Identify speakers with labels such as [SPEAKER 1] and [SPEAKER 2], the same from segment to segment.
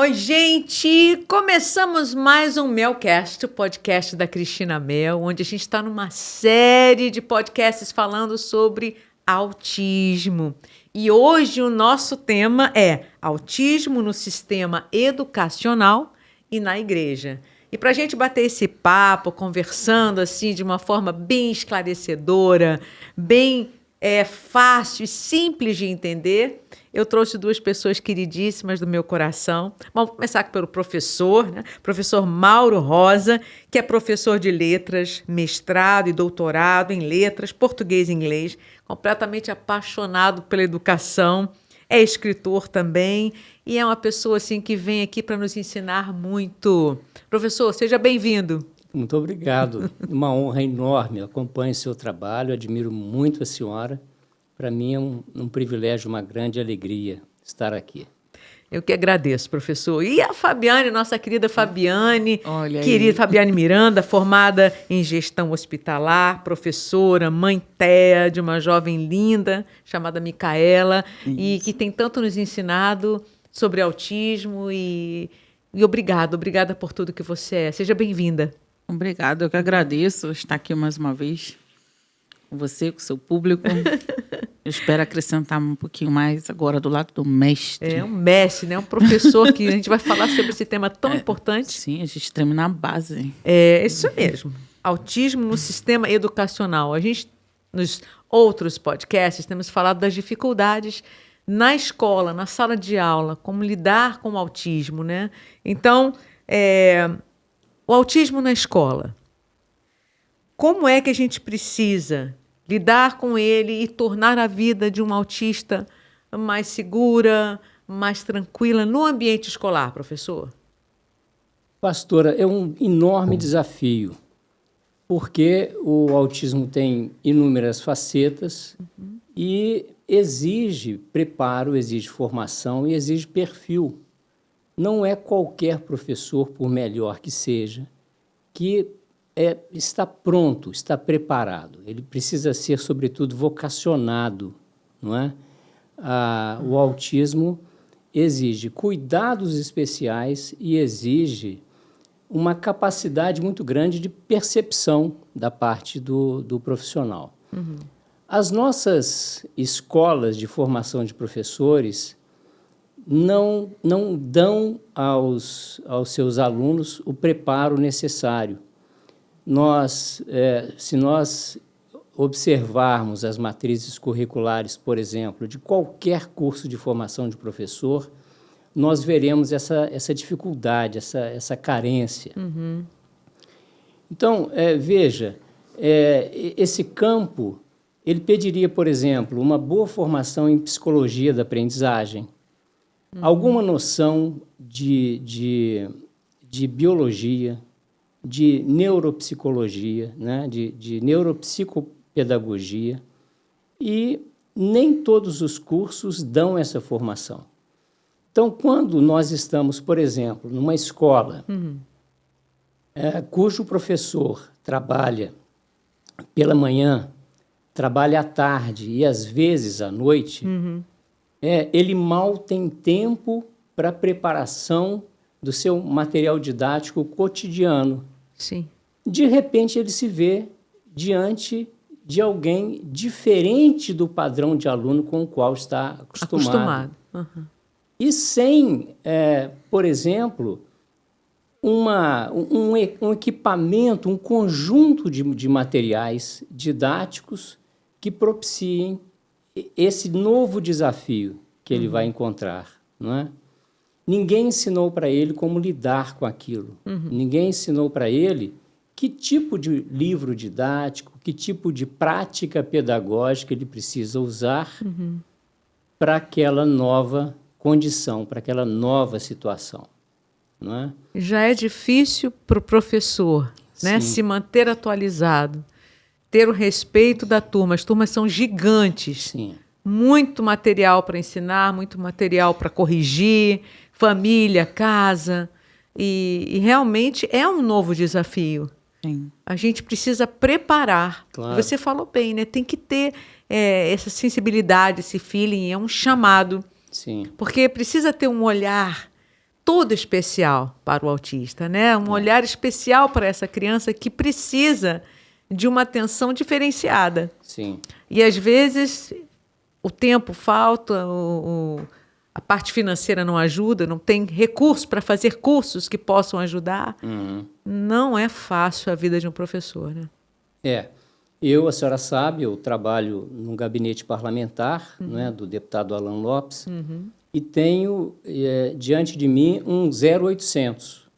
[SPEAKER 1] Oi, gente! Começamos mais um Melcast, o podcast da Cristina Mel, onde a gente está numa série de podcasts falando sobre autismo. E hoje o nosso tema é autismo no sistema educacional e na igreja. E para a gente bater esse papo, conversando assim de uma forma bem esclarecedora, bem fácil e simples de entender, eu trouxe duas pessoas queridíssimas do meu coração. Vamos começar pelo professor, né? Professor Mauro Rosa, que é professor de letras, mestrado e doutorado em letras, português e inglês, completamente apaixonado pela educação, é escritor também e é uma pessoa assim que vem aqui para nos ensinar muito. Professor, seja bem-vindo.
[SPEAKER 2] Muito obrigado. Uma honra enorme. Eu acompanho seu trabalho, admiro muito a senhora. Para mim é um privilégio, uma grande alegria estar aqui.
[SPEAKER 1] Eu que agradeço, professor. E a Fabiane, nossa querida Fabiane,
[SPEAKER 3] Olha
[SPEAKER 1] querida
[SPEAKER 3] aí.
[SPEAKER 1] Fabiane Miranda, formada em gestão hospitalar, professora, mãe Tea de uma jovem linda chamada Micaela, e que tem tanto nos ensinado sobre autismo e obrigada por tudo que você é. Seja bem-vinda.
[SPEAKER 3] Obrigada, eu que agradeço estar aqui mais uma vez com você, com o seu público. Eu espero acrescentar um pouquinho mais agora do lado do mestre.
[SPEAKER 1] É um mestre, né? Um professor que a gente vai falar sobre esse tema tão importante.
[SPEAKER 3] Sim, a gente termina a base.
[SPEAKER 1] É isso mesmo. Autismo no sistema educacional. A gente, nos outros podcasts, temos falado das dificuldades na escola, na sala de aula, como lidar com o autismo, né? Então, o autismo na escola. Como é que a gente precisa lidar com ele e tornar a vida de um autista mais segura, mais tranquila no ambiente escolar, professor?
[SPEAKER 2] Pastora, é um enorme desafio, porque o autismo tem inúmeras facetas e exige preparo, exige formação e exige perfil. Não é qualquer professor, por melhor que seja, que está pronto, está preparado. Ele precisa ser, sobretudo, vocacionado, não é? O autismo exige cuidados especiais e exige uma capacidade muito grande de percepção da parte do profissional. Uhum. As nossas escolas de formação de professores não dão aos seus alunos o preparo necessário. Se nós observarmos as matrizes curriculares, por exemplo, de qualquer curso de formação de professor, nós veremos essa dificuldade, essa carência. Uhum. Então, veja, esse campo, ele pediria, por exemplo, uma boa formação em psicologia da aprendizagem, alguma noção de biologia, de neuropsicologia, né? de neuropsicopedagogia, e nem todos os cursos dão essa formação. Então, quando nós estamos, por exemplo, numa escola cujo professor trabalha pela manhã, trabalha à tarde e, às vezes, à noite, ele mal tem tempo para a preparação do seu material didático cotidiano.
[SPEAKER 1] Sim.
[SPEAKER 2] De repente, ele se vê diante de alguém diferente do padrão de aluno com o qual está acostumado.
[SPEAKER 1] Uhum.
[SPEAKER 2] E sem, por exemplo, um equipamento, um conjunto de materiais didáticos que propiciem esse novo desafio que ele vai encontrar, não é? Ninguém ensinou para ele como lidar com aquilo. Ninguém ensinou para ele que tipo de livro didático, que tipo de prática pedagógica ele precisa usar para aquela nova condição, para aquela nova situação. Não é?
[SPEAKER 1] Já é difícil para o professor, né, se manter atualizado, ter o respeito da turma. As turmas são gigantes.
[SPEAKER 2] Sim.
[SPEAKER 1] Muito material para ensinar, muito material para corrigir, família, casa. E realmente é um novo desafio.
[SPEAKER 3] Sim.
[SPEAKER 1] A gente precisa preparar.
[SPEAKER 2] Claro.
[SPEAKER 1] Você falou bem, né? Tem que ter essa sensibilidade, esse feeling, é um chamado.
[SPEAKER 2] Sim.
[SPEAKER 1] Porque precisa ter um olhar todo especial para o autista, né? Um olhar especial para essa criança que precisa de uma atenção diferenciada.
[SPEAKER 2] Sim.
[SPEAKER 1] E às vezes o tempo falta, a parte financeira não ajuda, não tem recurso para fazer cursos que possam ajudar. Não é fácil a vida de um professor, né?
[SPEAKER 2] A senhora sabe, eu trabalho num gabinete parlamentar, né, do deputado Alan Lopes, e tenho diante de mim um 0800.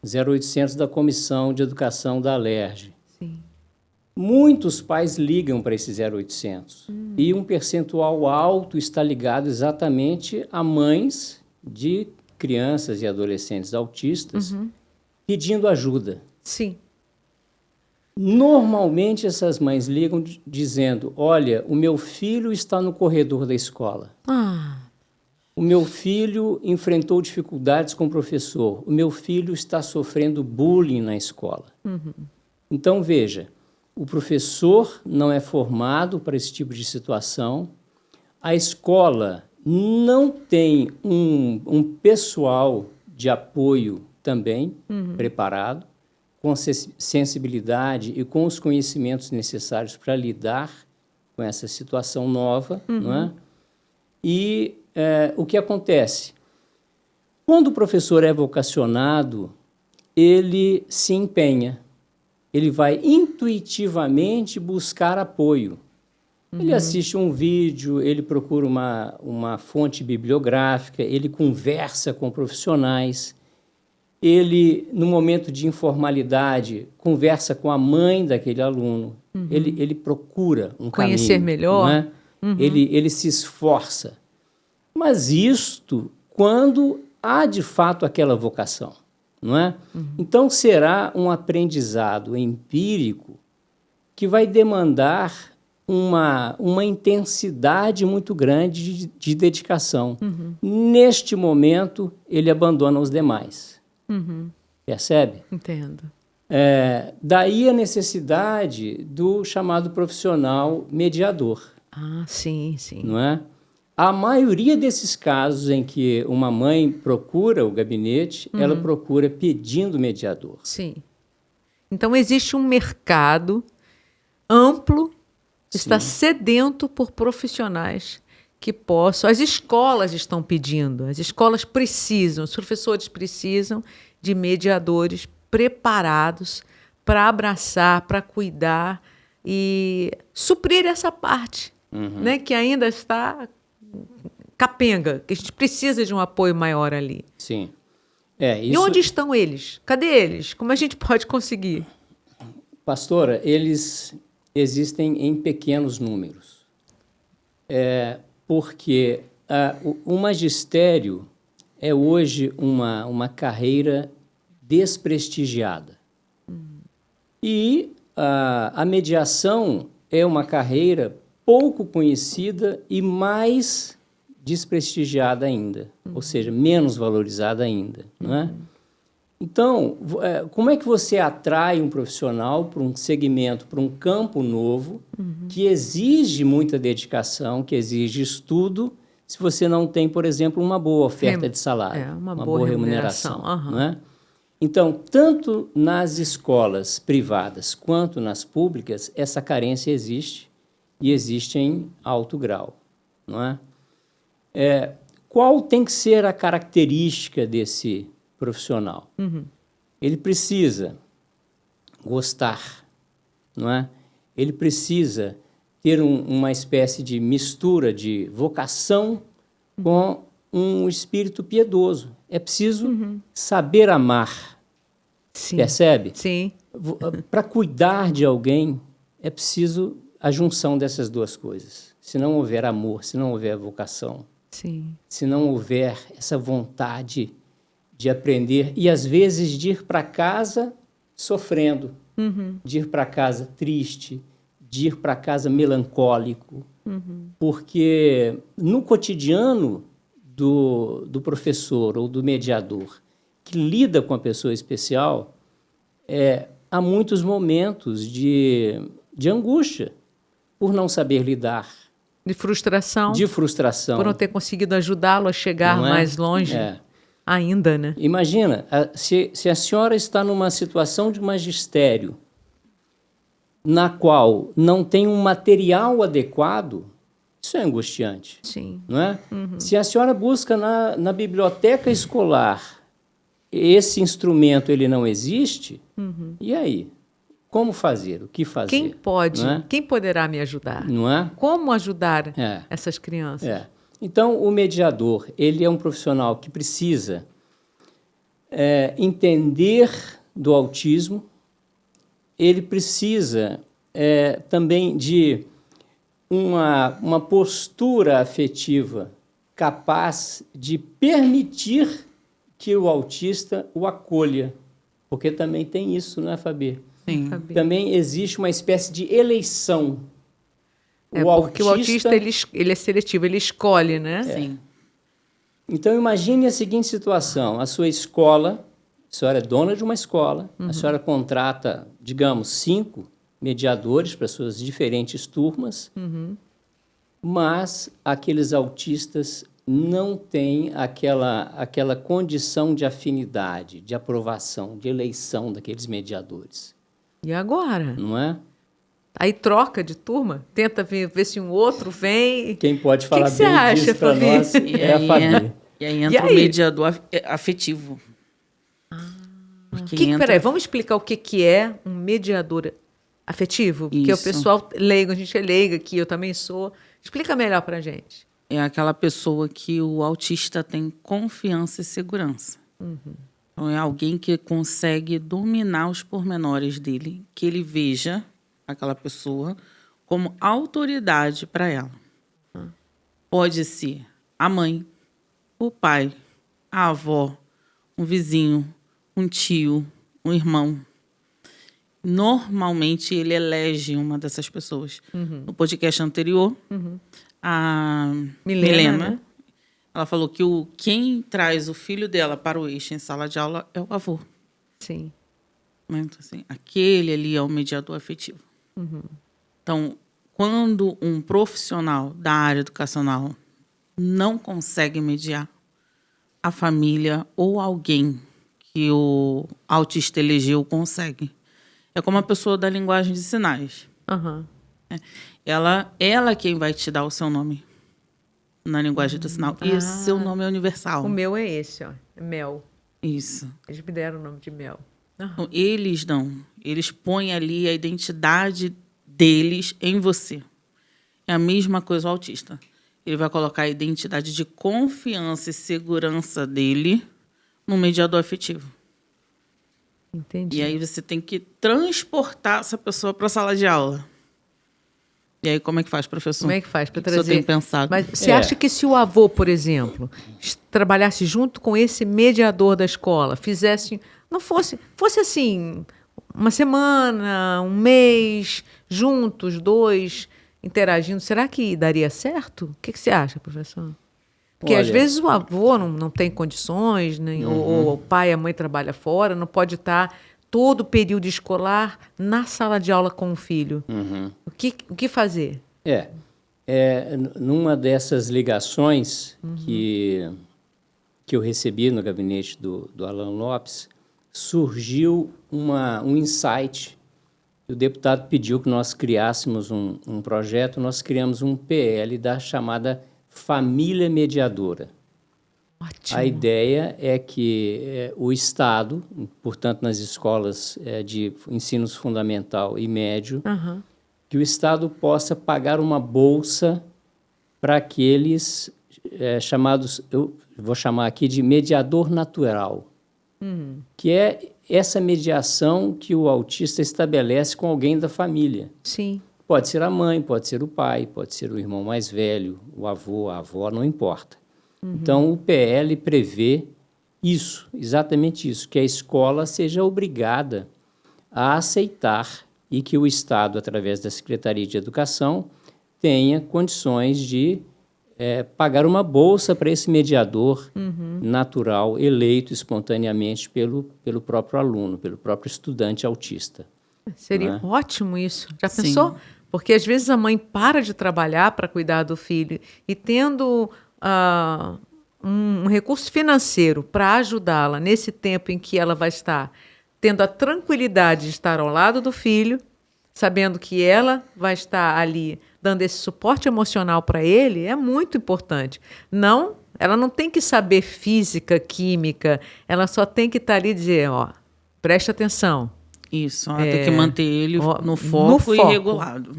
[SPEAKER 2] 0800 da Comissão de Educação da Alerj.
[SPEAKER 1] Sim.
[SPEAKER 2] Muitos pais ligam para esse 0800 e um percentual alto está ligado exatamente a mães de crianças e adolescentes autistas pedindo ajuda.
[SPEAKER 1] Sim.
[SPEAKER 2] Normalmente essas mães ligam dizendo: olha, o meu filho está no corredor da escola. O meu filho enfrentou dificuldades com o professor. O meu filho está sofrendo bullying na escola. Então, veja, o professor não é formado para esse tipo de situação. A escola não tem um pessoal de apoio também preparado, com sensibilidade e com os conhecimentos necessários para lidar com essa situação nova, não é? E o que acontece? Quando o professor é vocacionado, ele se empenha, ele vai intuitivamente buscar apoio. Ele assiste um vídeo, ele procura uma fonte bibliográfica, ele conversa com profissionais, ele, no momento de informalidade, conversa com a mãe daquele aluno, ele procura um
[SPEAKER 1] conhecer
[SPEAKER 2] caminho,
[SPEAKER 1] melhor,
[SPEAKER 2] não é? Ele se esforça. Mas isto quando há de fato aquela vocação, não é? Então será um aprendizado empírico que vai demandar uma intensidade muito grande de dedicação. Neste momento, ele abandona os demais. Percebe?
[SPEAKER 1] Entendo.
[SPEAKER 2] Daí a necessidade do chamado profissional mediador.
[SPEAKER 1] Sim, sim.
[SPEAKER 2] Não é? A maioria desses casos em que uma mãe procura o gabinete, ela procura pedindo mediador.
[SPEAKER 1] Sim. Então, existe um mercado amplo, está sedento por profissionais que possam... As escolas estão pedindo, as escolas precisam, os professores precisam de mediadores preparados para abraçar, para cuidar e suprir essa parte, né, que ainda está capenga, que a gente precisa de um apoio maior ali.
[SPEAKER 2] Sim.
[SPEAKER 1] E onde estão eles? Cadê eles? Como a gente pode conseguir?
[SPEAKER 2] Pastora, eles existem em pequenos números. Porque o magistério é hoje uma carreira desprestigiada. E a mediação é uma carreira pouco conhecida e mais desprestigiada ainda, ou seja, menos valorizada ainda, não é? Então, como é que você atrai um profissional para um segmento, para um campo novo, que exige muita dedicação, que exige estudo, se você não tem, por exemplo, uma boa oferta de salário,
[SPEAKER 1] uma boa remuneração.
[SPEAKER 2] Não é? Então, tanto nas escolas privadas quanto nas públicas, essa carência existe e existe em alto grau, não é? Qual tem que ser a característica desse profissional? Ele precisa gostar, não é? Ele precisa ter uma espécie de mistura de vocação com um espírito piedoso. É preciso saber amar.
[SPEAKER 1] Sim.
[SPEAKER 2] Percebe?
[SPEAKER 1] Sim.
[SPEAKER 2] Para cuidar de alguém, é preciso a junção dessas duas coisas. Se não houver amor, se não houver vocação,
[SPEAKER 1] Sim.
[SPEAKER 2] se não houver essa vontade de aprender e, às vezes, de ir para casa sofrendo, de ir para casa triste, de ir para casa melancólico, porque no cotidiano do professor ou do mediador que lida com a pessoa especial, há muitos momentos de angústia por não saber lidar.
[SPEAKER 1] De frustração.
[SPEAKER 2] De frustração.
[SPEAKER 1] Por não ter conseguido ajudá-lo a chegar mais longe. Ainda, né?
[SPEAKER 2] Imagina, se a senhora está numa situação de magistério na qual não tem um material adequado, isso é angustiante,
[SPEAKER 1] Sim.
[SPEAKER 2] não é? Se a senhora busca na biblioteca escolar, esse instrumento ele não existe, e aí? Como fazer? O que fazer?
[SPEAKER 1] Quem pode?
[SPEAKER 2] Não é?
[SPEAKER 1] Quem poderá me ajudar?
[SPEAKER 2] Não é?
[SPEAKER 1] Como ajudar
[SPEAKER 2] É.
[SPEAKER 1] essas crianças?
[SPEAKER 2] É. Então, o mediador, ele é um profissional que precisa entender do autismo, ele precisa também de uma postura afetiva capaz de permitir que o autista o acolha, porque também tem isso, não é, Fabi?
[SPEAKER 3] Sim.
[SPEAKER 2] Também existe uma espécie de eleição.
[SPEAKER 1] Porque o autista ele é seletivo, ele escolhe, né?
[SPEAKER 3] Sim.
[SPEAKER 2] Então, imagine a seguinte situação. A sua escola, a senhora é dona de uma escola, a senhora contrata, digamos, 5 mediadores para suas diferentes turmas, mas aqueles autistas não têm aquela condição de afinidade, de aprovação, de eleição daqueles mediadores.
[SPEAKER 1] E agora?
[SPEAKER 2] Não é?
[SPEAKER 1] Aí troca de turma, tenta ver se um outro vem.
[SPEAKER 2] Quem pode falar
[SPEAKER 1] você
[SPEAKER 2] bem
[SPEAKER 1] acha,
[SPEAKER 2] disso para
[SPEAKER 1] Fabi?
[SPEAKER 2] nós é a Fabi.
[SPEAKER 3] E aí entra o mediador afetivo.
[SPEAKER 1] Peraí, vamos explicar o que é um mediador afetivo? Porque
[SPEAKER 3] Isso.
[SPEAKER 1] o pessoal leigo, a gente é leiga aqui, eu também sou. Explica melhor pra gente.
[SPEAKER 3] É aquela pessoa que o autista tem confiança e segurança. Então, é alguém que consegue dominar os pormenores dele, que ele veja aquela pessoa como autoridade para ela. Pode ser a mãe, o pai, a avó, um vizinho, um tio, um irmão. Normalmente, ele elege uma dessas pessoas. No podcast anterior, a Milena,
[SPEAKER 1] né?
[SPEAKER 3] ela falou que quem traz o filho dela para o eixo em sala de aula é o avô.
[SPEAKER 1] Sim.
[SPEAKER 3] Né? Então, assim, aquele ali é o mediador afetivo. Então, quando um profissional da área educacional não consegue mediar, a família ou alguém que o autista elegeu consegue. É como a pessoa da linguagem de sinais. Ela quem vai te dar o seu nome na linguagem do sinal. E o seu nome é universal.
[SPEAKER 1] O meu é esse, ó. É Mel.
[SPEAKER 3] Isso.
[SPEAKER 1] Eles me deram o nome de Mel.
[SPEAKER 3] Então, eles põem ali a identidade deles em você. É a mesma coisa o autista. Ele vai colocar a identidade de confiança e segurança dele no mediador afetivo.
[SPEAKER 1] Entendi.
[SPEAKER 3] E aí você tem que transportar essa pessoa para a sala de aula. E aí como é que faz, professor?
[SPEAKER 1] Como é que faz para
[SPEAKER 3] O que o senhor
[SPEAKER 1] trazer?
[SPEAKER 3] tem pensado?
[SPEAKER 1] Mas você acha que se o avô, por exemplo, trabalhasse junto com esse mediador da escola, fizesse, não fosse assim, uma semana, um mês, juntos, 2, interagindo, será que daria certo? O que você acha, professor? Porque às vezes o avô não tem condições, né? Ou o pai e a mãe trabalham fora, não pode estar todo o período escolar na sala de aula com o filho. O que fazer?
[SPEAKER 2] Numa dessas ligações que eu recebi no gabinete do Alan Lopes, surgiu um insight. O deputado pediu que nós criássemos um projeto, nós criamos um PL da chamada Família Mediadora.
[SPEAKER 1] Ótimo.
[SPEAKER 2] A ideia é que o Estado, portanto, nas escolas de ensino fundamental e médio, que o Estado possa pagar uma bolsa para aqueles chamados, eu vou chamar aqui de mediador natural, que é essa mediação que o autista estabelece com alguém da família.
[SPEAKER 1] Sim.
[SPEAKER 2] Pode ser a mãe, pode ser o pai, pode ser o irmão mais velho, o avô, a avó, não importa. Então, o PL prevê isso, exatamente isso, que a escola seja obrigada a aceitar e que o Estado, através da Secretaria de Educação, tenha condições de pagar uma bolsa para esse mediador natural, eleito espontaneamente pelo próprio aluno, pelo próprio estudante autista.
[SPEAKER 1] Seria ótimo isso. Já
[SPEAKER 3] Sim.
[SPEAKER 1] pensou? Porque às vezes a mãe para de trabalhar para cuidar do filho e tendo um recurso financeiro para ajudá-la nesse tempo em que ela vai estar tendo a tranquilidade de estar ao lado do filho, sabendo que ela vai estar ali dando esse suporte emocional para ele, é muito importante. Não, ela não tem que saber física, química, ela só tem que estar ali e dizer, ó, preste atenção.
[SPEAKER 3] Isso, ela tem que manter ele no foco e regulado.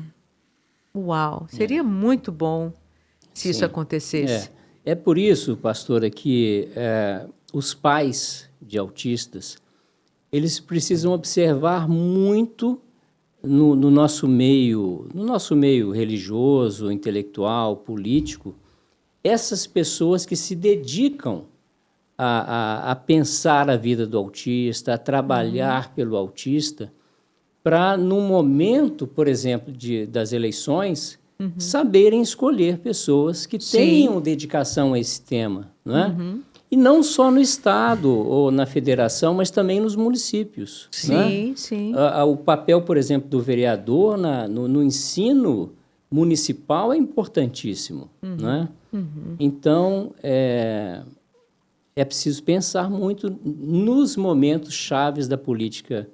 [SPEAKER 1] Uau, seria muito bom se isso acontecesse.
[SPEAKER 2] É por isso, pastora, que os pais de autistas, eles precisam observar muito no nosso meio religioso, intelectual, político, essas pessoas que se dedicam a pensar a vida do autista, a trabalhar pelo autista, para, no momento, por exemplo, das eleições, saberem escolher pessoas que tenham dedicação a esse tema, não é? E não só no Estado ou na federação, mas também nos municípios.
[SPEAKER 1] Sim,
[SPEAKER 2] né?
[SPEAKER 1] sim.
[SPEAKER 2] O papel, por exemplo, do vereador no ensino municipal é importantíssimo. Né? Então, é preciso pensar muito nos momentos chaves da política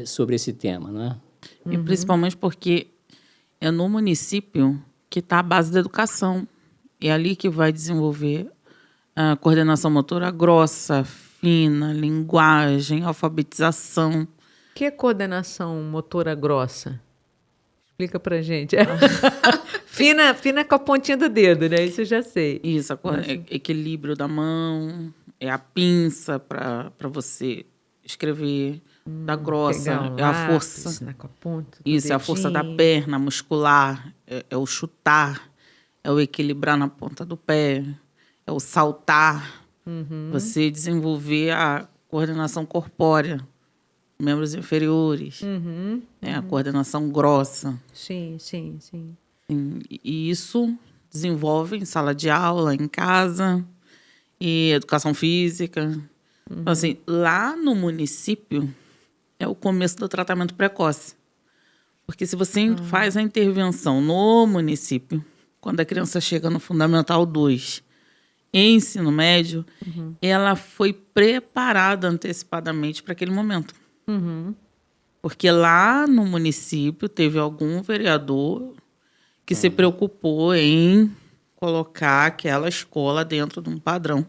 [SPEAKER 2] sobre esse tema. Né?
[SPEAKER 3] E principalmente porque é no município que está a base da educação. É ali que vai desenvolver a coordenação motora grossa, fina, linguagem, alfabetização.
[SPEAKER 1] O que é coordenação motora grossa? Explica pra gente. Fina com a pontinha do dedo, né? Isso eu já sei.
[SPEAKER 3] Isso, equilíbrio da mão, é a pinça para você escrever. Da grossa, é a força.
[SPEAKER 1] Com a ponta do
[SPEAKER 3] isso,
[SPEAKER 1] dedinho.
[SPEAKER 3] é a força da perna, muscular, é o chutar, é o equilibrar na ponta do pé, é o saltar. Você desenvolver a coordenação corpórea, membros inferiores, a coordenação grossa.
[SPEAKER 1] Sim.
[SPEAKER 3] E isso desenvolve em sala de aula, em casa, e educação física. Então, assim, lá no município é o começo do tratamento precoce. Porque se você faz a intervenção no município, quando a criança chega no Fundamental 2, em ensino médio, ela foi preparada antecipadamente para aquele momento. Porque lá no município teve algum vereador que se preocupou em colocar aquela escola dentro de um padrão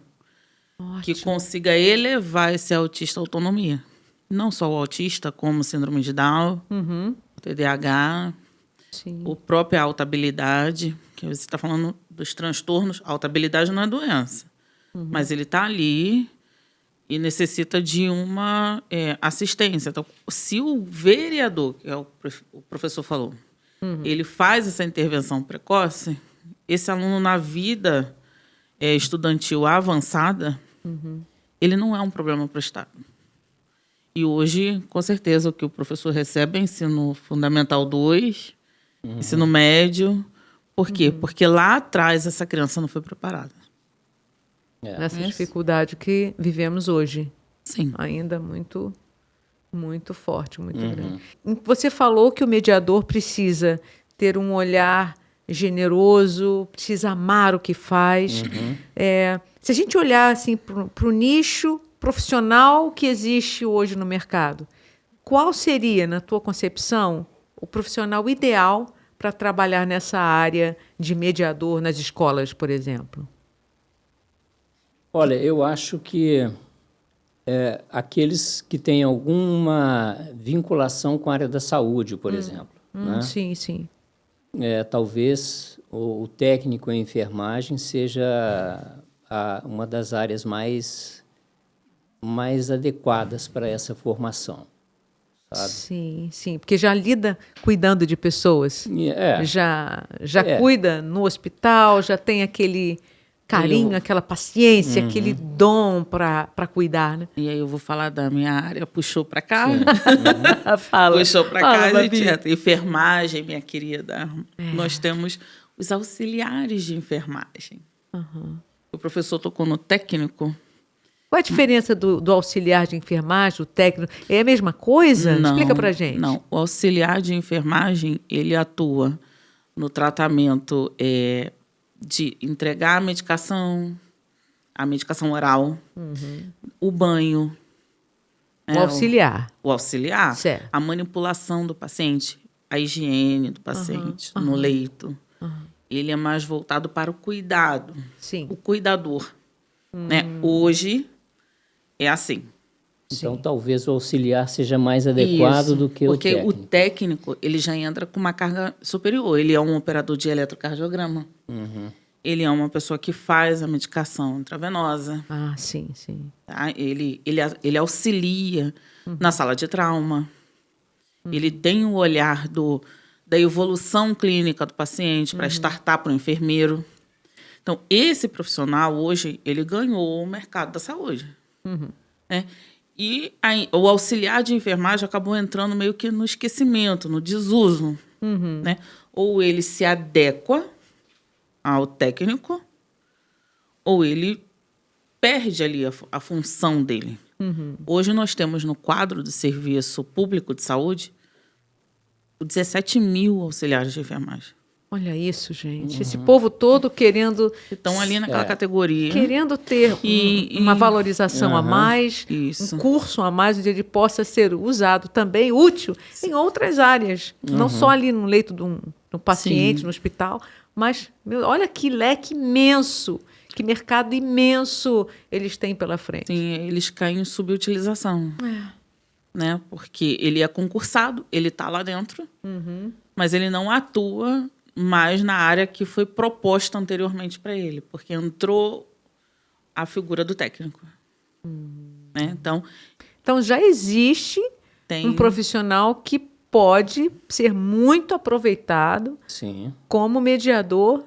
[SPEAKER 3] que consiga elevar esse autista à autonomia. Não só o autista, como síndrome de Down, TDAH, o próprio alta habilidade, que você está falando dos transtornos. A alta habilidade não é doença, mas ele está ali e necessita de uma assistência. Então, se o vereador, que é o professor falou, ele faz essa intervenção precoce, esse aluno na vida estudantil avançada, ele não é um problema para o Estado. E hoje, com certeza, o que o professor recebe é ensino fundamental 2, ensino médio. Por quê? Porque lá atrás essa criança não foi preparada.
[SPEAKER 1] Nessa dificuldade que vivemos hoje.
[SPEAKER 3] Sim.
[SPEAKER 1] Ainda muito, muito forte, muito grande. Você falou que o mediador precisa ter um olhar generoso, precisa amar o que faz. Se a gente olhar assim, para o nicho profissional que existe hoje no mercado, qual seria, na tua concepção, o profissional ideal para trabalhar nessa área de mediador nas escolas, por exemplo?
[SPEAKER 2] Olha, eu acho que aqueles que têm alguma vinculação com a área da saúde, por exemplo. Né?
[SPEAKER 1] Sim.
[SPEAKER 2] Talvez o técnico em enfermagem seja uma das áreas mais adequadas para essa formação. Sabe?
[SPEAKER 1] Sim, porque já lida cuidando de pessoas. Já cuida no hospital, já tem aquele carinho, aquela paciência, aquele dom para cuidar, né?
[SPEAKER 3] E aí eu vou falar da minha área, puxou para cá. Puxou para cá, gente. Enfermagem, minha querida. Nós temos os auxiliares de enfermagem. O professor tocou no técnico.
[SPEAKER 1] Qual a diferença do auxiliar de enfermagem, o técnico? É a mesma coisa?
[SPEAKER 3] Não,
[SPEAKER 1] explica pra gente.
[SPEAKER 3] Não, o auxiliar de enfermagem, ele atua no tratamento de entregar a medicação, a medicação oral, o banho.
[SPEAKER 1] O auxiliar.
[SPEAKER 3] O auxiliar.
[SPEAKER 1] Certo.
[SPEAKER 3] A manipulação do paciente, a higiene do paciente no leito. Ele é mais voltado para o cuidado.
[SPEAKER 1] Sim.
[SPEAKER 3] O cuidador. Né? Hoje é assim.
[SPEAKER 2] Então, talvez o auxiliar seja mais adequado do que o técnico.
[SPEAKER 3] Porque o técnico, ele já entra com uma carga superior. Ele é um operador de eletrocardiograma. Ele é uma pessoa que faz a medicação intravenosa.
[SPEAKER 1] Ah, sim, sim.
[SPEAKER 3] Tá? Ele auxilia na sala de trauma. Ele tem o olhar da evolução clínica do paciente para startar para o enfermeiro. Então, esse profissional, hoje, ele ganhou o mercado da saúde. Né? E o auxiliar de enfermagem acabou entrando meio que no esquecimento, no desuso. Né? Ou ele se adequa ao técnico, ou ele perde ali a função dele. Hoje nós temos no quadro do Serviço Público de Saúde 17 mil auxiliares de enfermagem.
[SPEAKER 1] Olha isso, gente. Esse povo todo querendo...
[SPEAKER 3] Estão ali naquela categoria.
[SPEAKER 1] Querendo ter uma valorização a mais,
[SPEAKER 3] Isso.
[SPEAKER 1] um curso a mais, onde ele possa ser usado também, útil, em outras áreas. Não só ali no leito do paciente, no hospital, mas olha que leque imenso, que mercado imenso eles têm pela frente.
[SPEAKER 3] Sim, eles caem em subutilização. Né? Porque ele é concursado, ele está lá dentro, mas ele não atua mais na área que foi proposta anteriormente para ele, porque entrou a figura do técnico. Né?
[SPEAKER 1] Então já existe um profissional que pode ser muito aproveitado como mediador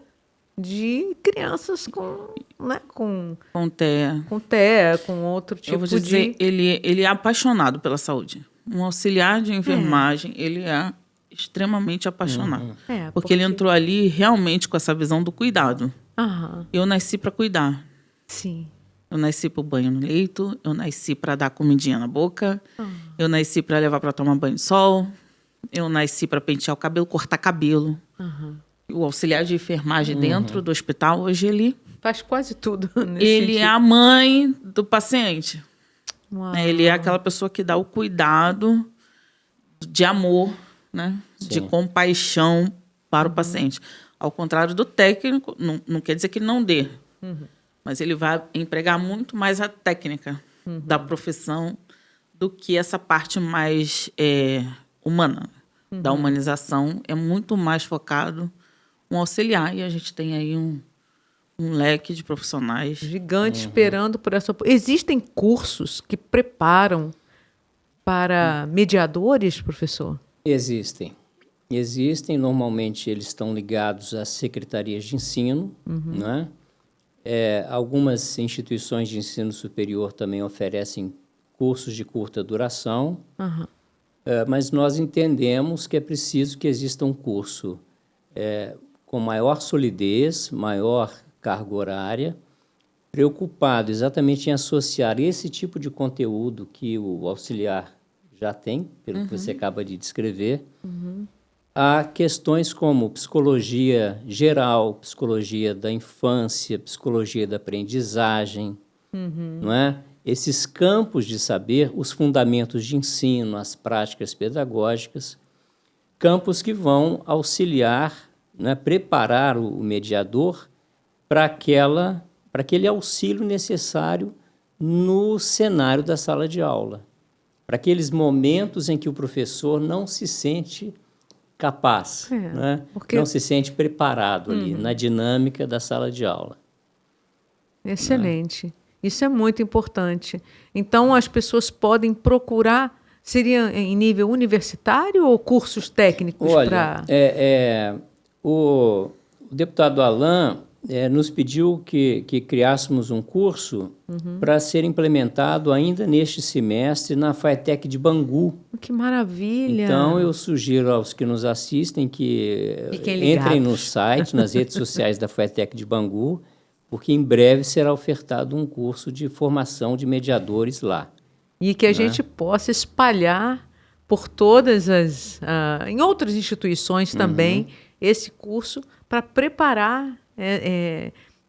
[SPEAKER 1] de crianças com TEA, com outro tipo de...
[SPEAKER 3] Eu vou dizer, ele é apaixonado pela saúde. Um auxiliar de enfermagem, ele é extremamente apaixonado. Porque ele entrou ali realmente com essa visão do cuidado. Eu nasci para cuidar.
[SPEAKER 1] Sim.
[SPEAKER 3] Eu nasci para o banho no leito, eu nasci para dar comidinha na boca, eu nasci para levar para tomar banho de sol, eu nasci para pentear o cabelo, cortar cabelo. O auxiliar de enfermagem dentro do hospital, hoje ele...
[SPEAKER 1] Faz quase tudo nesse
[SPEAKER 3] Ele
[SPEAKER 1] sentido.
[SPEAKER 3] é a mãe do paciente.
[SPEAKER 1] Uau.
[SPEAKER 3] Ele é aquela pessoa que dá o cuidado de amor, né? De compaixão para o paciente. Ao contrário do técnico, não quer dizer que ele não dê, mas ele vai empregar muito mais a técnica da profissão do que essa parte mais humana. Da humanização é muito mais focado um auxiliar, e a gente tem aí um leque de profissionais.
[SPEAKER 1] Gigante esperando por essa... Existem cursos que preparam para mediadores, professor?
[SPEAKER 2] Existem. Normalmente eles estão ligados às secretarias de ensino, né? Algumas instituições de ensino superior também oferecem cursos de curta duração, mas nós entendemos que é preciso que exista um curso com maior solidez, maior carga horária, preocupado exatamente em associar esse tipo de conteúdo que o auxiliar já tem, pelo que você acaba de descrever, a questões como psicologia geral, psicologia da infância, psicologia da aprendizagem, não é? Esses campos de saber, os fundamentos de ensino, as práticas pedagógicas, campos que vão auxiliar, né, preparar o mediador para aquele auxílio necessário no cenário da sala de aula, para aqueles momentos em que o professor não se sente capaz, né? Não se sente preparado ali na dinâmica da sala de aula.
[SPEAKER 1] Excelente. Isso é muito importante. Então, as pessoas podem procurar, seria em nível universitário ou cursos técnicos?
[SPEAKER 2] Olha, o deputado Alain nos pediu que criássemos um curso para ser implementado ainda neste semestre na FATEC de Bangu.
[SPEAKER 1] Que maravilha!
[SPEAKER 2] Então, eu sugiro aos que nos assistem que entrem no site, nas redes sociais da FATEC de Bangu, porque em breve será ofertado um curso de formação de mediadores lá.
[SPEAKER 1] E que a gente possa espalhar por todas em outras instituições também, esse curso para preparar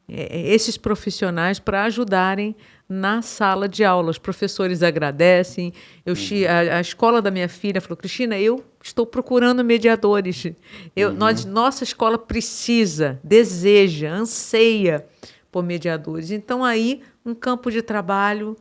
[SPEAKER 1] esses profissionais para ajudarem na sala de aula. Os professores agradecem. A escola da minha filha falou, Cristina, eu estou procurando mediadores. Nossa escola precisa, deseja, anseia por mediadores. Então, aí, um campo de trabalho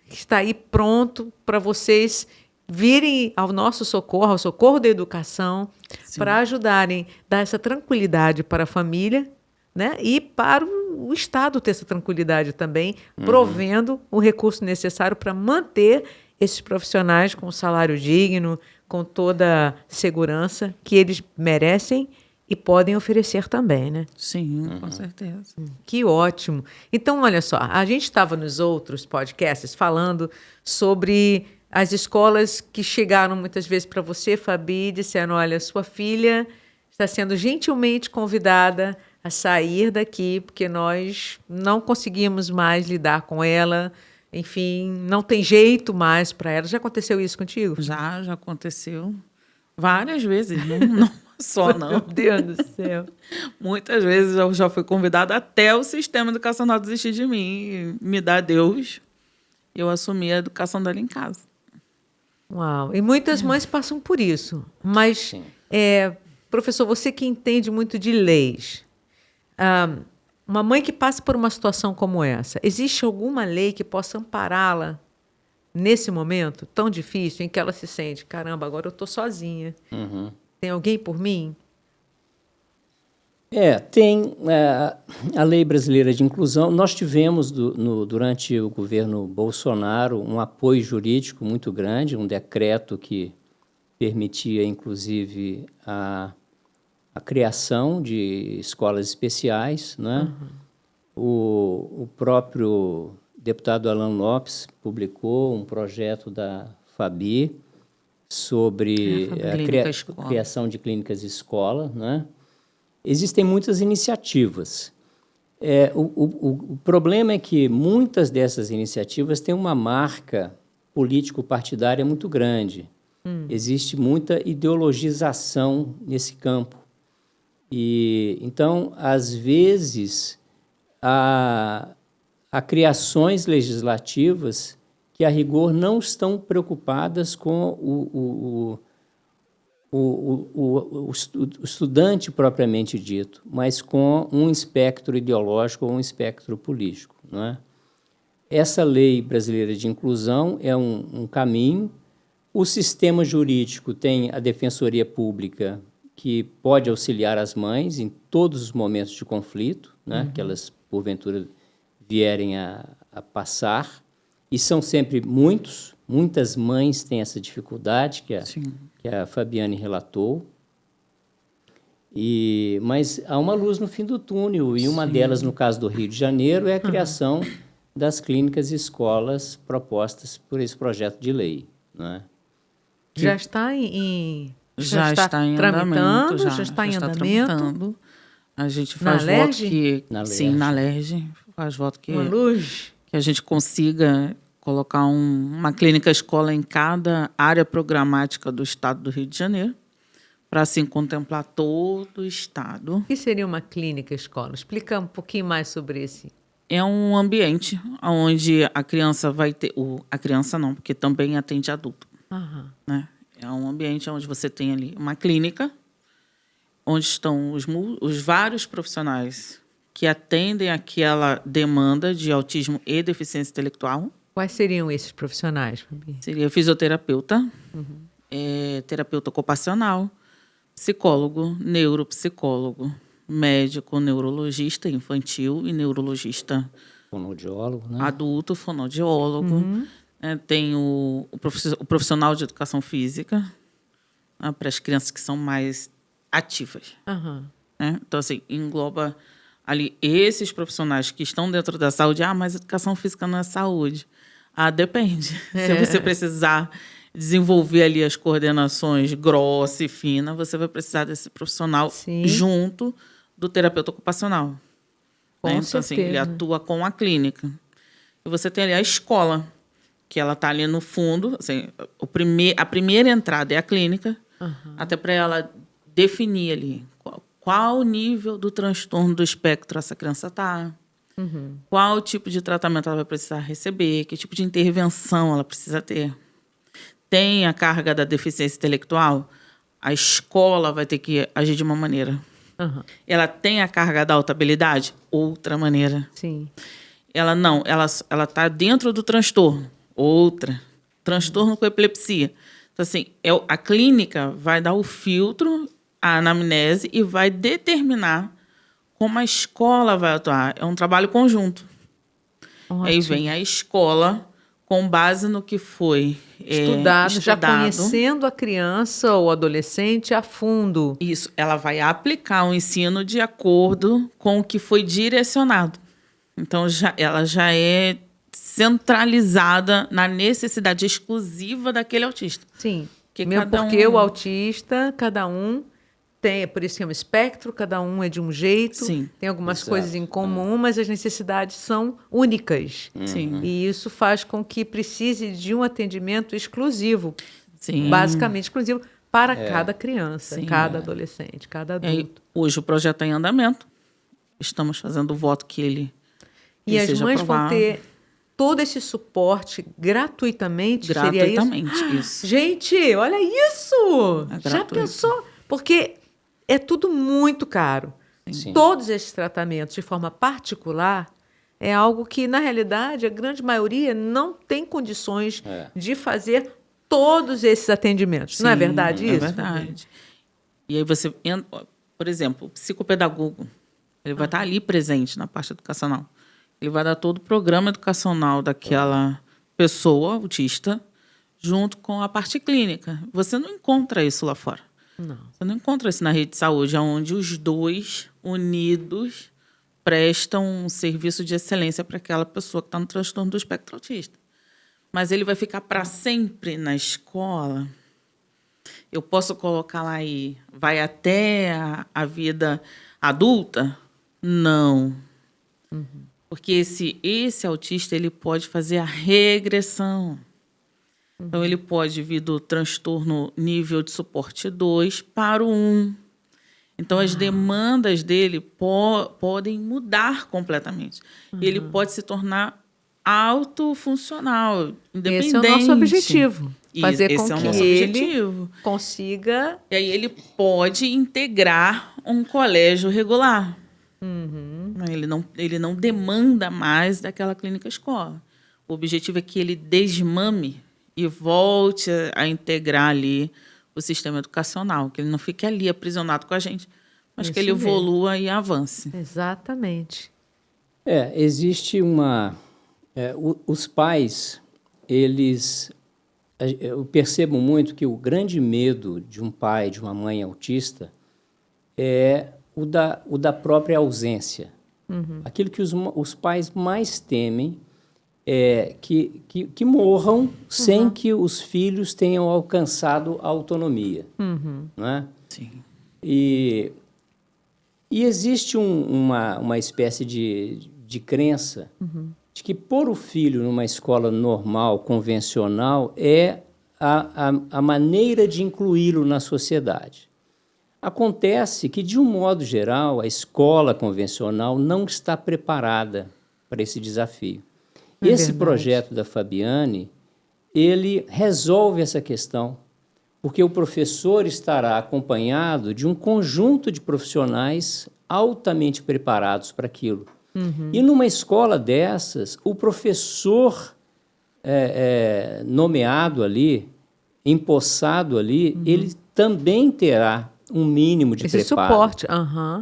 [SPEAKER 1] está aí pronto para vocês virem ao nosso socorro, ao socorro da educação, para ajudarem, dar essa tranquilidade para a família, né? E para o Estado ter essa tranquilidade também, provendo o recurso necessário para manter esses profissionais com um salário digno, com toda a segurança que eles merecem e podem oferecer também, né?
[SPEAKER 3] Sim, com certeza.
[SPEAKER 1] Que ótimo. Então, olha só, a gente estava nos outros podcasts falando sobre as escolas que chegaram muitas vezes para você, Fabi, disseram, olha, sua filha está sendo gentilmente convidada a sair daqui, porque nós não conseguimos mais lidar com ela, enfim, não tem jeito mais para ela. Já aconteceu isso contigo?
[SPEAKER 3] Já aconteceu várias vezes, não só não.
[SPEAKER 1] Meu Deus do céu.
[SPEAKER 3] Muitas vezes eu já fui convidada até o sistema educacional desistir de mim, me dar Deus, eu assumi a educação dela em casa.
[SPEAKER 1] Uau, e muitas mães passam por isso, mas, professor, você que entende muito de leis, uma mãe que passa por uma situação como essa, existe alguma lei que possa ampará-la nesse momento tão difícil em que ela se sente, caramba, agora eu estou sozinha, tem alguém por mim?
[SPEAKER 2] Tem a Lei Brasileira de Inclusão. Nós tivemos, durante o governo Bolsonaro, um apoio jurídico muito grande, um decreto que permitia, inclusive, a criação de escolas especiais, né? O próprio deputado Alan Lopes publicou um projeto da Fabi sobre a criação de clínicas escola, né? Existem muitas iniciativas. O problema é que muitas dessas iniciativas têm uma marca político-partidária muito grande. Existe muita ideologização nesse campo. E, então, às vezes, há criações legislativas que, a rigor, não estão preocupadas com o estudante propriamente dito, mas com um espectro ideológico ou um espectro político, não é? Essa lei brasileira de inclusão é um caminho. O sistema jurídico tem a Defensoria Pública, que pode auxiliar as mães em todos os momentos de conflito, né, que elas, porventura, vierem a passar, e são sempre muitas mães têm essa dificuldade, que a Fabiane relatou. Mas há uma luz no fim do túnel, e uma delas, no caso do Rio de Janeiro, é a criação das clínicas e escolas propostas por esse projeto de lei, né?
[SPEAKER 1] Já está
[SPEAKER 3] Já está em andamento.
[SPEAKER 1] Já está em andamento.
[SPEAKER 3] Tramitando. A gente faz voto que... Sim, na LERJ. Faz voto que...
[SPEAKER 1] Uma luz.
[SPEAKER 3] Que a gente consiga colocar uma clínica-escola em cada área programática do Estado do Rio de Janeiro, para assim contemplar todo o Estado.
[SPEAKER 1] O que seria uma clínica-escola? Explica um pouquinho mais sobre esse.
[SPEAKER 3] É um ambiente onde a criança vai ter... A criança não, porque também atende adulto. Né? É um ambiente onde você tem ali uma clínica, onde estão os vários profissionais que atendem aquela demanda de autismo e deficiência intelectual.
[SPEAKER 1] Quais seriam esses profissionais, Fabi?
[SPEAKER 3] Seria fisioterapeuta, terapeuta ocupacional, psicólogo, neuropsicólogo, médico, neurologista infantil e neurologista
[SPEAKER 2] fonoaudiólogo, né?
[SPEAKER 3] Adulto, fonoaudiólogo. Tem o profissional de educação física, para as crianças que são mais ativas. Né? Então, assim, engloba ali esses profissionais que estão dentro da saúde. Mas educação física não é saúde. Depende. Se você precisar desenvolver ali as coordenações grossa e fina, você vai precisar desse profissional junto do terapeuta ocupacional. Né? Então, assim, ele atua com a clínica. E você tem ali a escola, que ela está ali no fundo. Assim, a primeira entrada é a clínica, até para ela definir ali qual o nível do transtorno do espectro essa criança está, qual tipo de tratamento ela vai precisar receber, que tipo de intervenção ela precisa ter. Tem a carga da deficiência intelectual, a escola vai ter que agir de uma maneira. Ela tem a carga da alta habilidade, outra maneira.
[SPEAKER 1] Sim.
[SPEAKER 3] Ela não, ela está dentro do transtorno, outra. Transtorno com epilepsia. Então, assim, a clínica vai dar o filtro, a anamnese e vai determinar como a escola vai atuar. É um trabalho conjunto.
[SPEAKER 1] Ótimo.
[SPEAKER 3] Aí vem a escola, com base no que foi
[SPEAKER 1] Estudado, já conhecendo a criança ou adolescente a fundo.
[SPEAKER 3] Isso, ela vai aplicar o ensino de acordo com o que foi direcionado. Então, ela já é centralizada na necessidade exclusiva daquele autista.
[SPEAKER 1] Sim, mesmo porque o autista, cada um tem, por isso que é um espectro, cada um é de um jeito,
[SPEAKER 3] Sim,
[SPEAKER 1] tem algumas coisas em comum, mas as necessidades são únicas.
[SPEAKER 3] Sim.
[SPEAKER 1] E isso faz com que precise de um atendimento exclusivo,
[SPEAKER 3] Sim.
[SPEAKER 1] basicamente exclusivo, para cada criança,
[SPEAKER 3] Sim,
[SPEAKER 1] cada adolescente, cada adulto.
[SPEAKER 3] Hoje o projeto está em andamento, estamos fazendo o voto que ele
[SPEAKER 1] E as
[SPEAKER 3] seja
[SPEAKER 1] mães
[SPEAKER 3] aprovado.
[SPEAKER 1] vão ter todo esse suporte gratuitamente?
[SPEAKER 3] Gratuitamente,
[SPEAKER 1] Seria
[SPEAKER 3] isso.
[SPEAKER 1] Gente, olha isso!
[SPEAKER 3] É
[SPEAKER 1] Já
[SPEAKER 3] gratuito.
[SPEAKER 1] pensou? Porque é tudo muito caro.
[SPEAKER 2] Sim.
[SPEAKER 1] Todos esses tratamentos de forma particular é algo que, na realidade, a grande maioria não tem condições de fazer todos esses atendimentos. Não é verdade isso?
[SPEAKER 3] É verdade. E aí você entra, por exemplo, o psicopedagogo, ele vai estar ali presente na parte educacional. Ele vai dar todo o programa educacional daquela pessoa autista junto com a parte clínica. Você não encontra isso lá fora.
[SPEAKER 1] Não.
[SPEAKER 3] Você não encontra isso na rede de saúde, onde os dois unidos prestam um serviço de excelência para aquela pessoa que está no transtorno do espectro autista. Mas ele vai ficar para sempre na escola. Eu posso colocar lá e vai até a vida adulta? Não. Porque esse autista ele pode fazer a regressão. Então, ele pode vir do transtorno nível de suporte 2 para o 1. Então, as demandas dele podem mudar completamente. Ele pode se tornar autofuncional, independente.
[SPEAKER 1] Esse é o nosso objetivo. Fazer
[SPEAKER 3] Esse
[SPEAKER 1] com
[SPEAKER 3] é o
[SPEAKER 1] que
[SPEAKER 3] nosso
[SPEAKER 1] ele
[SPEAKER 3] objetivo.
[SPEAKER 1] consiga...
[SPEAKER 3] E aí ele pode integrar um colégio regular. Ele não demanda mais daquela clínica escola. O objetivo é que ele desmame e volte a integrar ali o sistema educacional, que ele não fique ali aprisionado com a gente, mas que ele
[SPEAKER 1] Isso mesmo.
[SPEAKER 3] evolua e avance.
[SPEAKER 1] Exatamente.
[SPEAKER 2] Existe uma... os pais, eu percebo muito que o grande medo de um pai, de uma mãe autista, é o da própria ausência. Aquilo que os pais mais temem é que morram sem que os filhos tenham alcançado a autonomia. Não é?
[SPEAKER 3] Sim.
[SPEAKER 2] E existe uma espécie de crença de que pôr o filho numa escola normal, convencional, é a maneira de incluí-lo na sociedade. Acontece que, de um modo geral, a escola convencional não está preparada para esse desafio. Esse projeto da Fabiane, ele resolve essa questão, porque o professor estará acompanhado de um conjunto de profissionais altamente preparados para aquilo. E numa escola dessas, o professor nomeado ali, empossado ali, ele também terá um mínimo de
[SPEAKER 1] Esse
[SPEAKER 2] preparo.
[SPEAKER 1] suporte.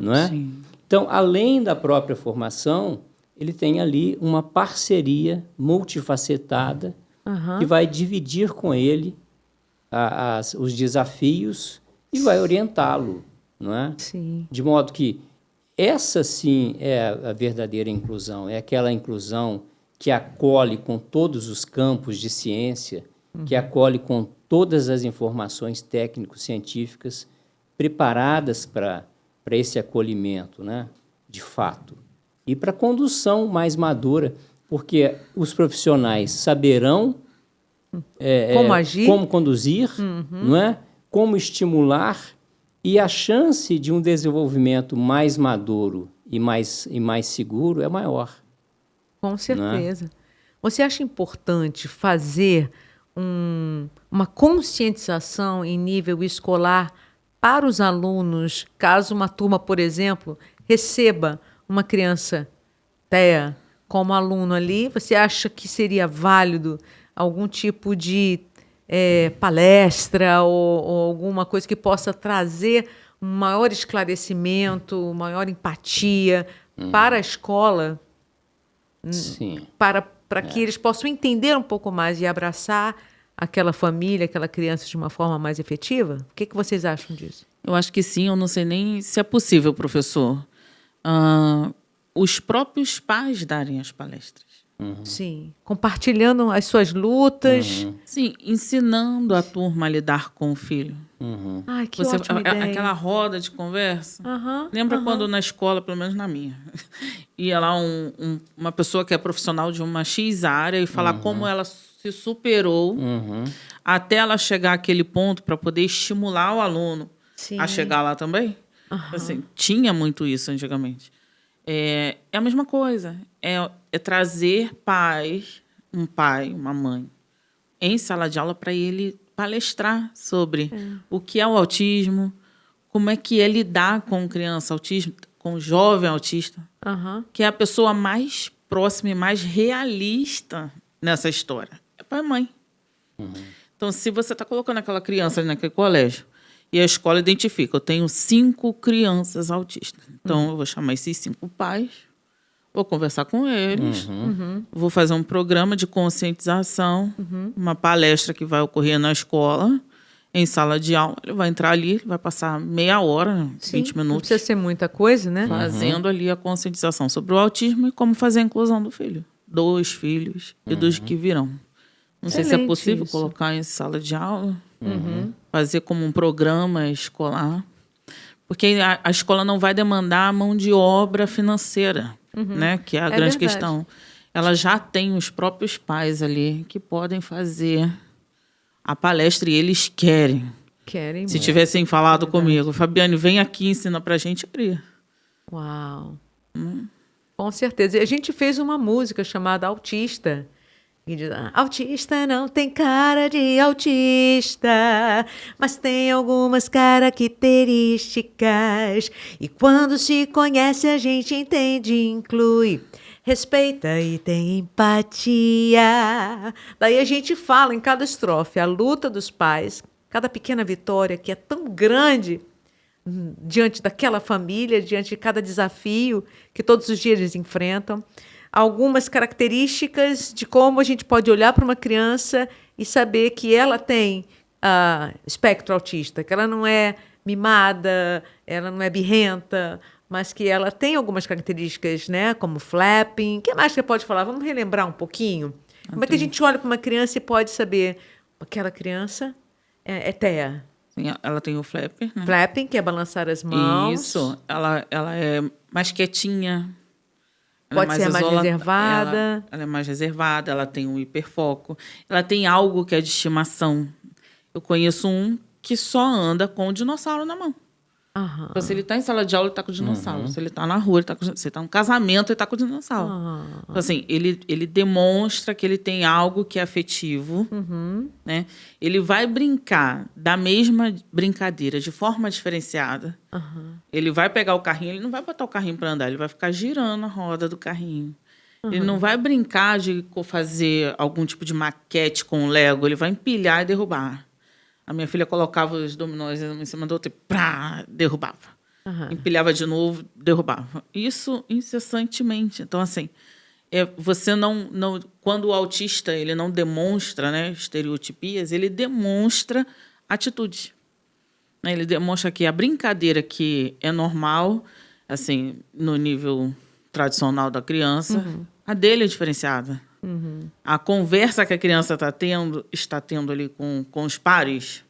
[SPEAKER 2] Não é?
[SPEAKER 3] Sim.
[SPEAKER 2] Então, além da própria formação, ele tem ali uma parceria multifacetada que vai dividir com ele os desafios e vai orientá-lo, não é?
[SPEAKER 1] Sim.
[SPEAKER 2] De modo que essa sim é a verdadeira inclusão, é aquela inclusão que acolhe com todos os campos de ciência, que acolhe com todas as informações técnico-científicas preparadas para esse acolhimento, né, de fato. E para a condução mais madura, porque os profissionais saberão
[SPEAKER 1] Como agir,
[SPEAKER 2] como conduzir, não é? Como estimular E a chance de um desenvolvimento mais maduro e mais seguro é maior.
[SPEAKER 1] Com certeza. Você acha importante fazer uma conscientização em nível escolar para os alunos, caso uma turma, por exemplo, receba uma criança TEA como aluno ali? Você acha que seria válido algum tipo de palestra ou alguma coisa que possa trazer um maior esclarecimento, maior empatia para a escola?
[SPEAKER 2] Sim.
[SPEAKER 1] Para que eles possam entender um pouco mais e abraçar aquela família, aquela criança de uma forma mais efetiva? O que vocês acham disso?
[SPEAKER 3] Eu acho que sim, eu não sei nem se é possível, professor. Os próprios pais darem as palestras.
[SPEAKER 1] Sim, compartilhando as suas lutas.
[SPEAKER 3] Sim, ensinando a turma a lidar com o filho.
[SPEAKER 1] Ai, que ótima ideia.
[SPEAKER 3] Aquela roda de conversa.
[SPEAKER 1] Aham,
[SPEAKER 3] Lembra quando na escola, pelo menos na minha, ia lá uma pessoa que é profissional de uma X área e falar como ela se superou até ela chegar àquele ponto para poder estimular o aluno a chegar lá também? Assim, tinha muito isso antigamente. É a mesma coisa. É trazer pais, um pai, uma mãe, em sala de aula para ele palestrar sobre o que é o autismo, como é que é lidar com criança autista, com jovem autista, que é a pessoa mais próxima e mais realista nessa história. É pai e mãe. Então, se você está colocando aquela criança ali naquele colégio e a escola identifica, eu tenho 5 crianças autistas. Então, eu vou chamar esses 5 pais, vou conversar com eles, vou fazer um programa de conscientização, uma palestra que vai ocorrer na escola, em sala de aula. Ele vai entrar ali, vai passar meia hora, 20 minutos.
[SPEAKER 1] Não precisa ser muita coisa, né?
[SPEAKER 3] Fazendo ali a conscientização sobre o autismo e como fazer a inclusão do filho. 2 filhos e dos que virão. Não sei se é possível colocar em sala de aula, fazer como um programa escolar, porque a escola não vai demandar a mão de obra financeira, né? Que é a grande questão. Ela já tem os próprios pais ali que podem fazer a palestra e eles querem. Se tivessem falado comigo, Fabiane, vem aqui e ensina pra gente, eu iria.
[SPEAKER 1] Uau! Com certeza. E a gente fez uma música chamada Autista. E diz, autista não tem cara de autista, mas tem algumas características. E quando se conhece, a gente entende e inclui. Respeita e tem empatia. Daí a gente fala em cada estrofe a luta dos pais, cada pequena vitória que é tão grande diante daquela família, diante de cada desafio que todos os dias eles enfrentam. Algumas características de como a gente pode olhar para uma criança e saber que ela tem espectro autista, que ela não é mimada, ela não é birrenta, mas que ela tem algumas características, né, como flapping. O que mais que você pode falar? Vamos relembrar um pouquinho? Como é que a gente olha para uma criança e pode saber aquela criança é TEA?
[SPEAKER 3] Ela tem o flapper, né?
[SPEAKER 1] Flapping, que é balançar as mãos.
[SPEAKER 3] Isso. Ela é mais quietinha.
[SPEAKER 1] Pode ser mais reservada.
[SPEAKER 3] Ela é mais reservada, ela tem um hiperfoco. Ela tem algo que é de estimação. Eu conheço um que só anda com o dinossauro na mão. Então, se ele está em sala de aula, ele está com o dinossauro. Se ele está na rua, ele está com o dinossauro. Se ele está no casamento, ele está com o dinossauro. Então, assim, ele demonstra que ele tem algo que é afetivo. Né? Ele vai brincar da mesma brincadeira, de forma diferenciada. Ele vai pegar o carrinho, ele não vai botar o carrinho para andar, ele vai ficar girando a roda do carrinho. Ele não vai brincar de fazer algum tipo de maquete com o Lego, ele vai empilhar e derrubar. A minha filha colocava os dominós em cima do outro e derrubava. Empilhava de novo, derrubava. Isso incessantemente. Então, assim, você não... Quando o autista ele não demonstra, né, estereotipias, ele demonstra atitude. Ele demonstra que a brincadeira que é normal, assim, no nível tradicional da criança, a dele é diferenciada. A conversa que a criança está tendo ali com os pares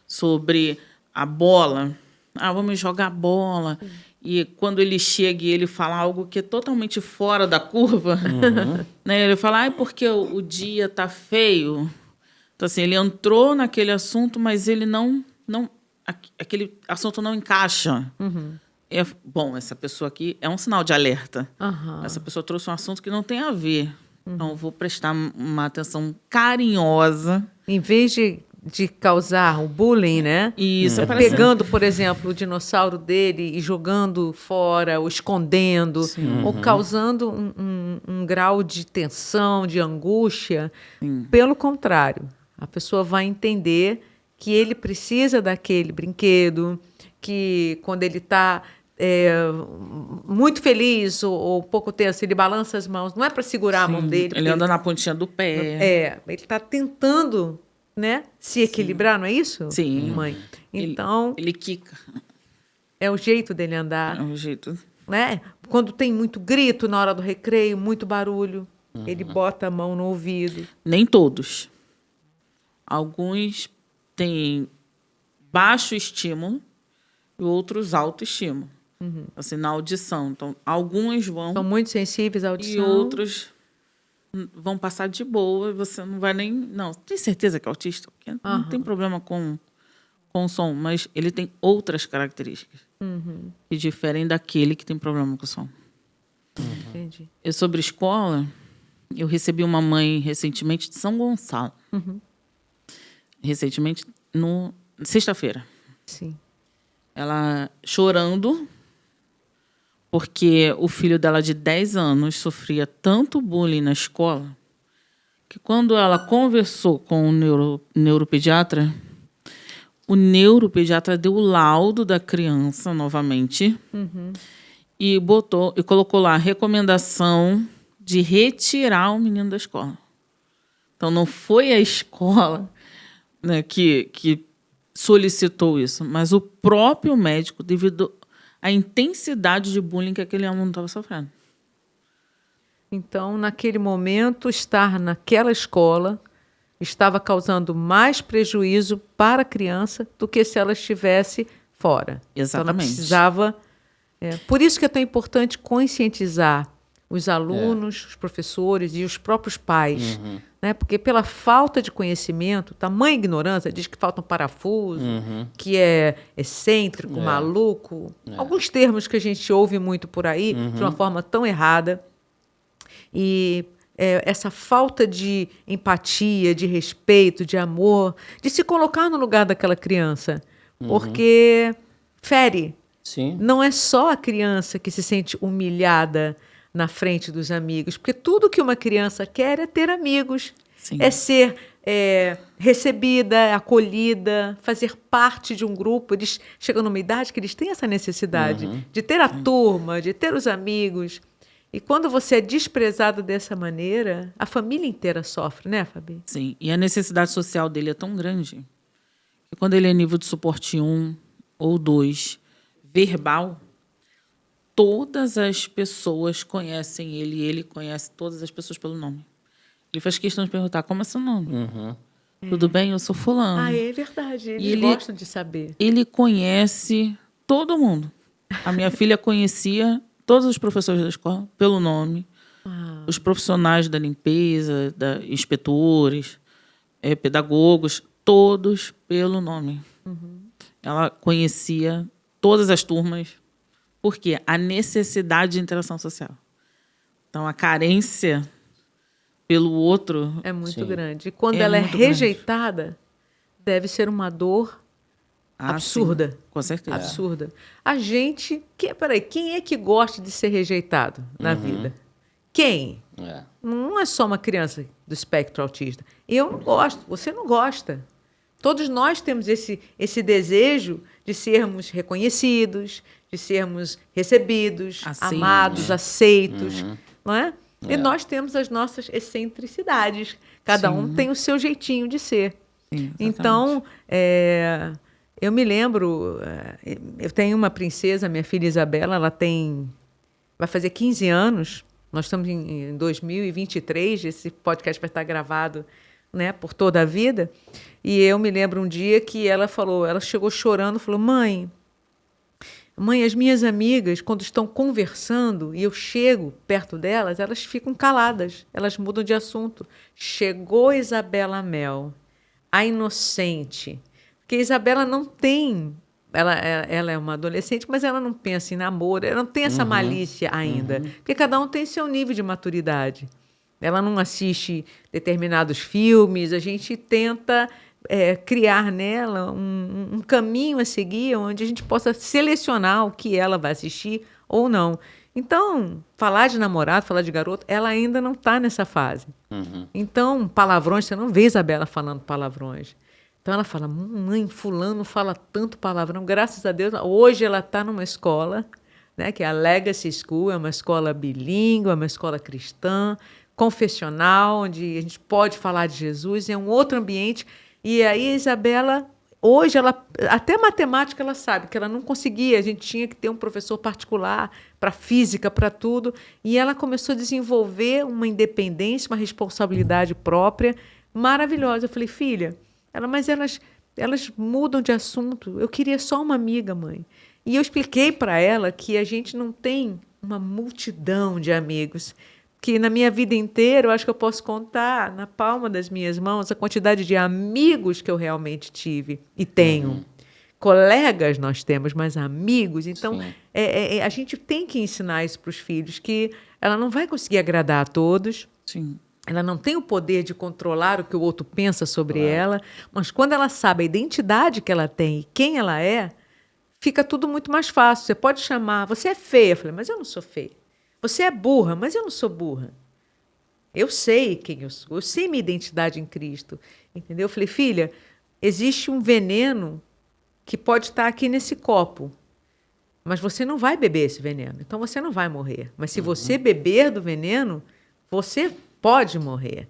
[SPEAKER 3] sobre a bola. Vamos jogar bola. E quando ele chega e ele fala algo que é totalmente fora da curva, né? Ele fala, porque o dia está feio. Então, assim, ele entrou naquele assunto, mas ele não aquele assunto não encaixa. Bom, essa pessoa aqui é um sinal de alerta. Essa pessoa trouxe um assunto que não tem a ver. Então, eu vou prestar uma atenção carinhosa.
[SPEAKER 1] Em vez de causar o bullying, né?
[SPEAKER 3] Isso,
[SPEAKER 1] Pegando, por exemplo, o dinossauro dele e jogando fora, ou escondendo, ou causando um grau de tensão, de angústia. Pelo contrário, a pessoa vai entender que ele precisa daquele brinquedo, que quando ele está muito feliz ou pouco tenso, ele balança as mãos, não é para segurar a mão dele.
[SPEAKER 3] Ele anda na pontinha do pé.
[SPEAKER 1] Ele está tentando, né, se equilibrar, não é isso?
[SPEAKER 3] Sim.
[SPEAKER 1] Mãe. Então,
[SPEAKER 3] Ele quica.
[SPEAKER 1] é o jeito dele andar.
[SPEAKER 3] É um jeito.
[SPEAKER 1] Né? Quando tem muito grito na hora do recreio, muito barulho, ele bota a mão no ouvido.
[SPEAKER 3] Nem todos. Alguns têm baixo estímulo e outros alto estímulo. Assim, na audição. Então, alguns vão
[SPEAKER 1] São muito sensíveis à audição.
[SPEAKER 3] e outros vão passar de boa e você não vai nem... Não, tem certeza que é autista? Porque não tem problema com o som, mas ele tem outras características que diferem daquele que tem problema com o som.
[SPEAKER 1] Entendi.
[SPEAKER 3] E sobre escola, eu recebi uma mãe recentemente de São Gonçalo. Recentemente, sexta-feira.
[SPEAKER 1] Sim.
[SPEAKER 3] Ela chorando porque o filho dela de 10 anos sofria tanto bullying na escola que quando ela conversou com o neuropediatra, o neuropediatra deu o laudo da criança novamente e colocou lá a recomendação de retirar o menino da escola. Então, não foi a escola, né, que solicitou isso, mas o próprio médico, devido à intensidade de bullying que aquele aluno estava sofrendo.
[SPEAKER 1] Então, naquele momento, estar naquela escola estava causando mais prejuízo para a criança do que se ela estivesse fora.
[SPEAKER 3] Exatamente.
[SPEAKER 1] Então, ela precisava... por isso que é tão importante conscientizar os alunos, os professores e os próprios pais. Né? Porque pela falta de conhecimento, tamanha ignorância, diz que falta um parafuso, que é excêntrico, maluco. Alguns termos que a gente ouve muito por aí, de uma forma tão errada. E essa falta de empatia, de respeito, de amor, de se colocar no lugar daquela criança. Porque fere.
[SPEAKER 2] Sim.
[SPEAKER 1] Não é só a criança que se sente humilhada na frente dos amigos, porque tudo que uma criança quer é ter amigos,
[SPEAKER 3] Sim.
[SPEAKER 1] é ser recebida, acolhida, fazer parte de um grupo. Eles chegam numa idade que eles têm essa necessidade de ter a turma, de ter os amigos. E quando você é desprezado dessa maneira, a família inteira sofre, né, Fabi?
[SPEAKER 3] Sim, e a necessidade social dele é tão grande que quando ele é nível de suporte 1 ou 2, verbal, todas as pessoas conhecem ele e ele conhece todas as pessoas pelo nome. Ele faz questão de perguntar, como é seu nome? Tudo bem? Eu sou fulano.
[SPEAKER 1] É verdade. Eles
[SPEAKER 3] ele
[SPEAKER 1] gostam de saber.
[SPEAKER 3] Ele conhece todo mundo. A minha filha conhecia todos os professores da escola pelo nome, os profissionais da limpeza, inspetores, pedagogos, todos pelo nome. Ela conhecia todas as turmas. Por quê? A necessidade de interação social. Então, a carência pelo outro...
[SPEAKER 1] É muito
[SPEAKER 2] Sim.
[SPEAKER 1] grande. E quando
[SPEAKER 3] É
[SPEAKER 1] ela é
[SPEAKER 3] muito grande.
[SPEAKER 1] rejeitada, deve ser uma dor absurda.
[SPEAKER 3] Sim, com certeza.
[SPEAKER 1] Absurda. A gente... Peraí, quem é que gosta de ser rejeitado na vida? Quem? Não é só uma criança do espectro autista. Eu não gosto, você não gosta. Todos nós temos esse desejo de sermos reconhecidos, de sermos recebidos, amados, aceitos, não é? E nós temos as nossas excentricidades. Cada um tem o seu jeitinho de ser.
[SPEAKER 3] Sim,
[SPEAKER 1] Então, eu me lembro, eu tenho uma princesa, minha filha Isabela, vai fazer 15 anos, nós estamos em 2023, esse podcast vai estar gravado, né, por toda a vida, e eu me lembro um dia que ela chegou chorando, falou, mãe, as minhas amigas, quando estão conversando e eu chego perto delas, elas ficam caladas, elas mudam de assunto. Chegou Isabela Mel, a inocente, Porque a Isabela não tem... Ela é uma adolescente, mas ela não pensa em namoro, ela não tem essa malícia ainda. Porque cada um tem seu nível de maturidade. Ela não assiste determinados filmes, a gente tenta criar nela um caminho a seguir, onde a gente possa selecionar o que ela vai assistir ou não. Então, falar de namorado, falar de garoto, ela ainda não está nessa fase. Então, palavrões, você não vê Isabela falando palavrões. Então ela fala, mãe, fulano fala tanto palavrão. Graças a Deus, hoje ela está numa escola, né, que é a Legacy School, é uma escola bilíngue, é uma escola cristã, confessional, onde a gente pode falar de Jesus, é um outro ambiente. E aí a Isabela, hoje, até matemática ela sabe, que ela não conseguia, a gente tinha que ter um professor particular para física, para tudo. E ela começou a desenvolver uma independência, uma responsabilidade própria maravilhosa. Eu falei, filha... Mas elas mudam de assunto. Eu queria só uma amiga, mãe. E eu expliquei para ela que a gente não tem uma multidão de amigos. Que na minha vida inteira, eu acho que eu posso contar na palma das minhas mãos a quantidade de amigos que eu realmente tive e tenho. Colegas nós temos, mas amigos. Então, a gente tem que ensinar isso para os filhos, que ela não vai conseguir agradar a todos.
[SPEAKER 3] Sim.
[SPEAKER 1] Ela não tem o poder de controlar o que o outro pensa sobre ela, mas quando ela sabe a identidade que ela tem e quem ela é, fica tudo muito mais fácil. Você pode chamar, você é feia. Eu falei, mas eu não sou feia. Você é burra, mas eu não sou burra. Eu sei quem eu sou, eu sei minha identidade em Cristo. Entendeu? Eu falei, filha, existe um veneno que pode estar aqui nesse copo, mas você não vai beber esse veneno, então você não vai morrer. Mas se você beber do veneno, você pode morrer.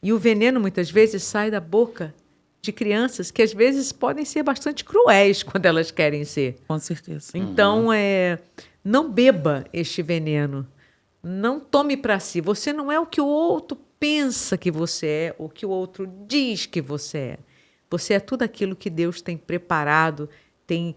[SPEAKER 1] E o veneno, muitas vezes, sai da boca de crianças que, às vezes, podem ser bastante cruéis quando elas querem ser.
[SPEAKER 3] Com certeza.
[SPEAKER 1] Então, não beba este veneno. Não tome para si. Você não é o que o outro pensa que você é, ou que o outro diz que você é. Você é tudo aquilo que Deus tem preparado, tem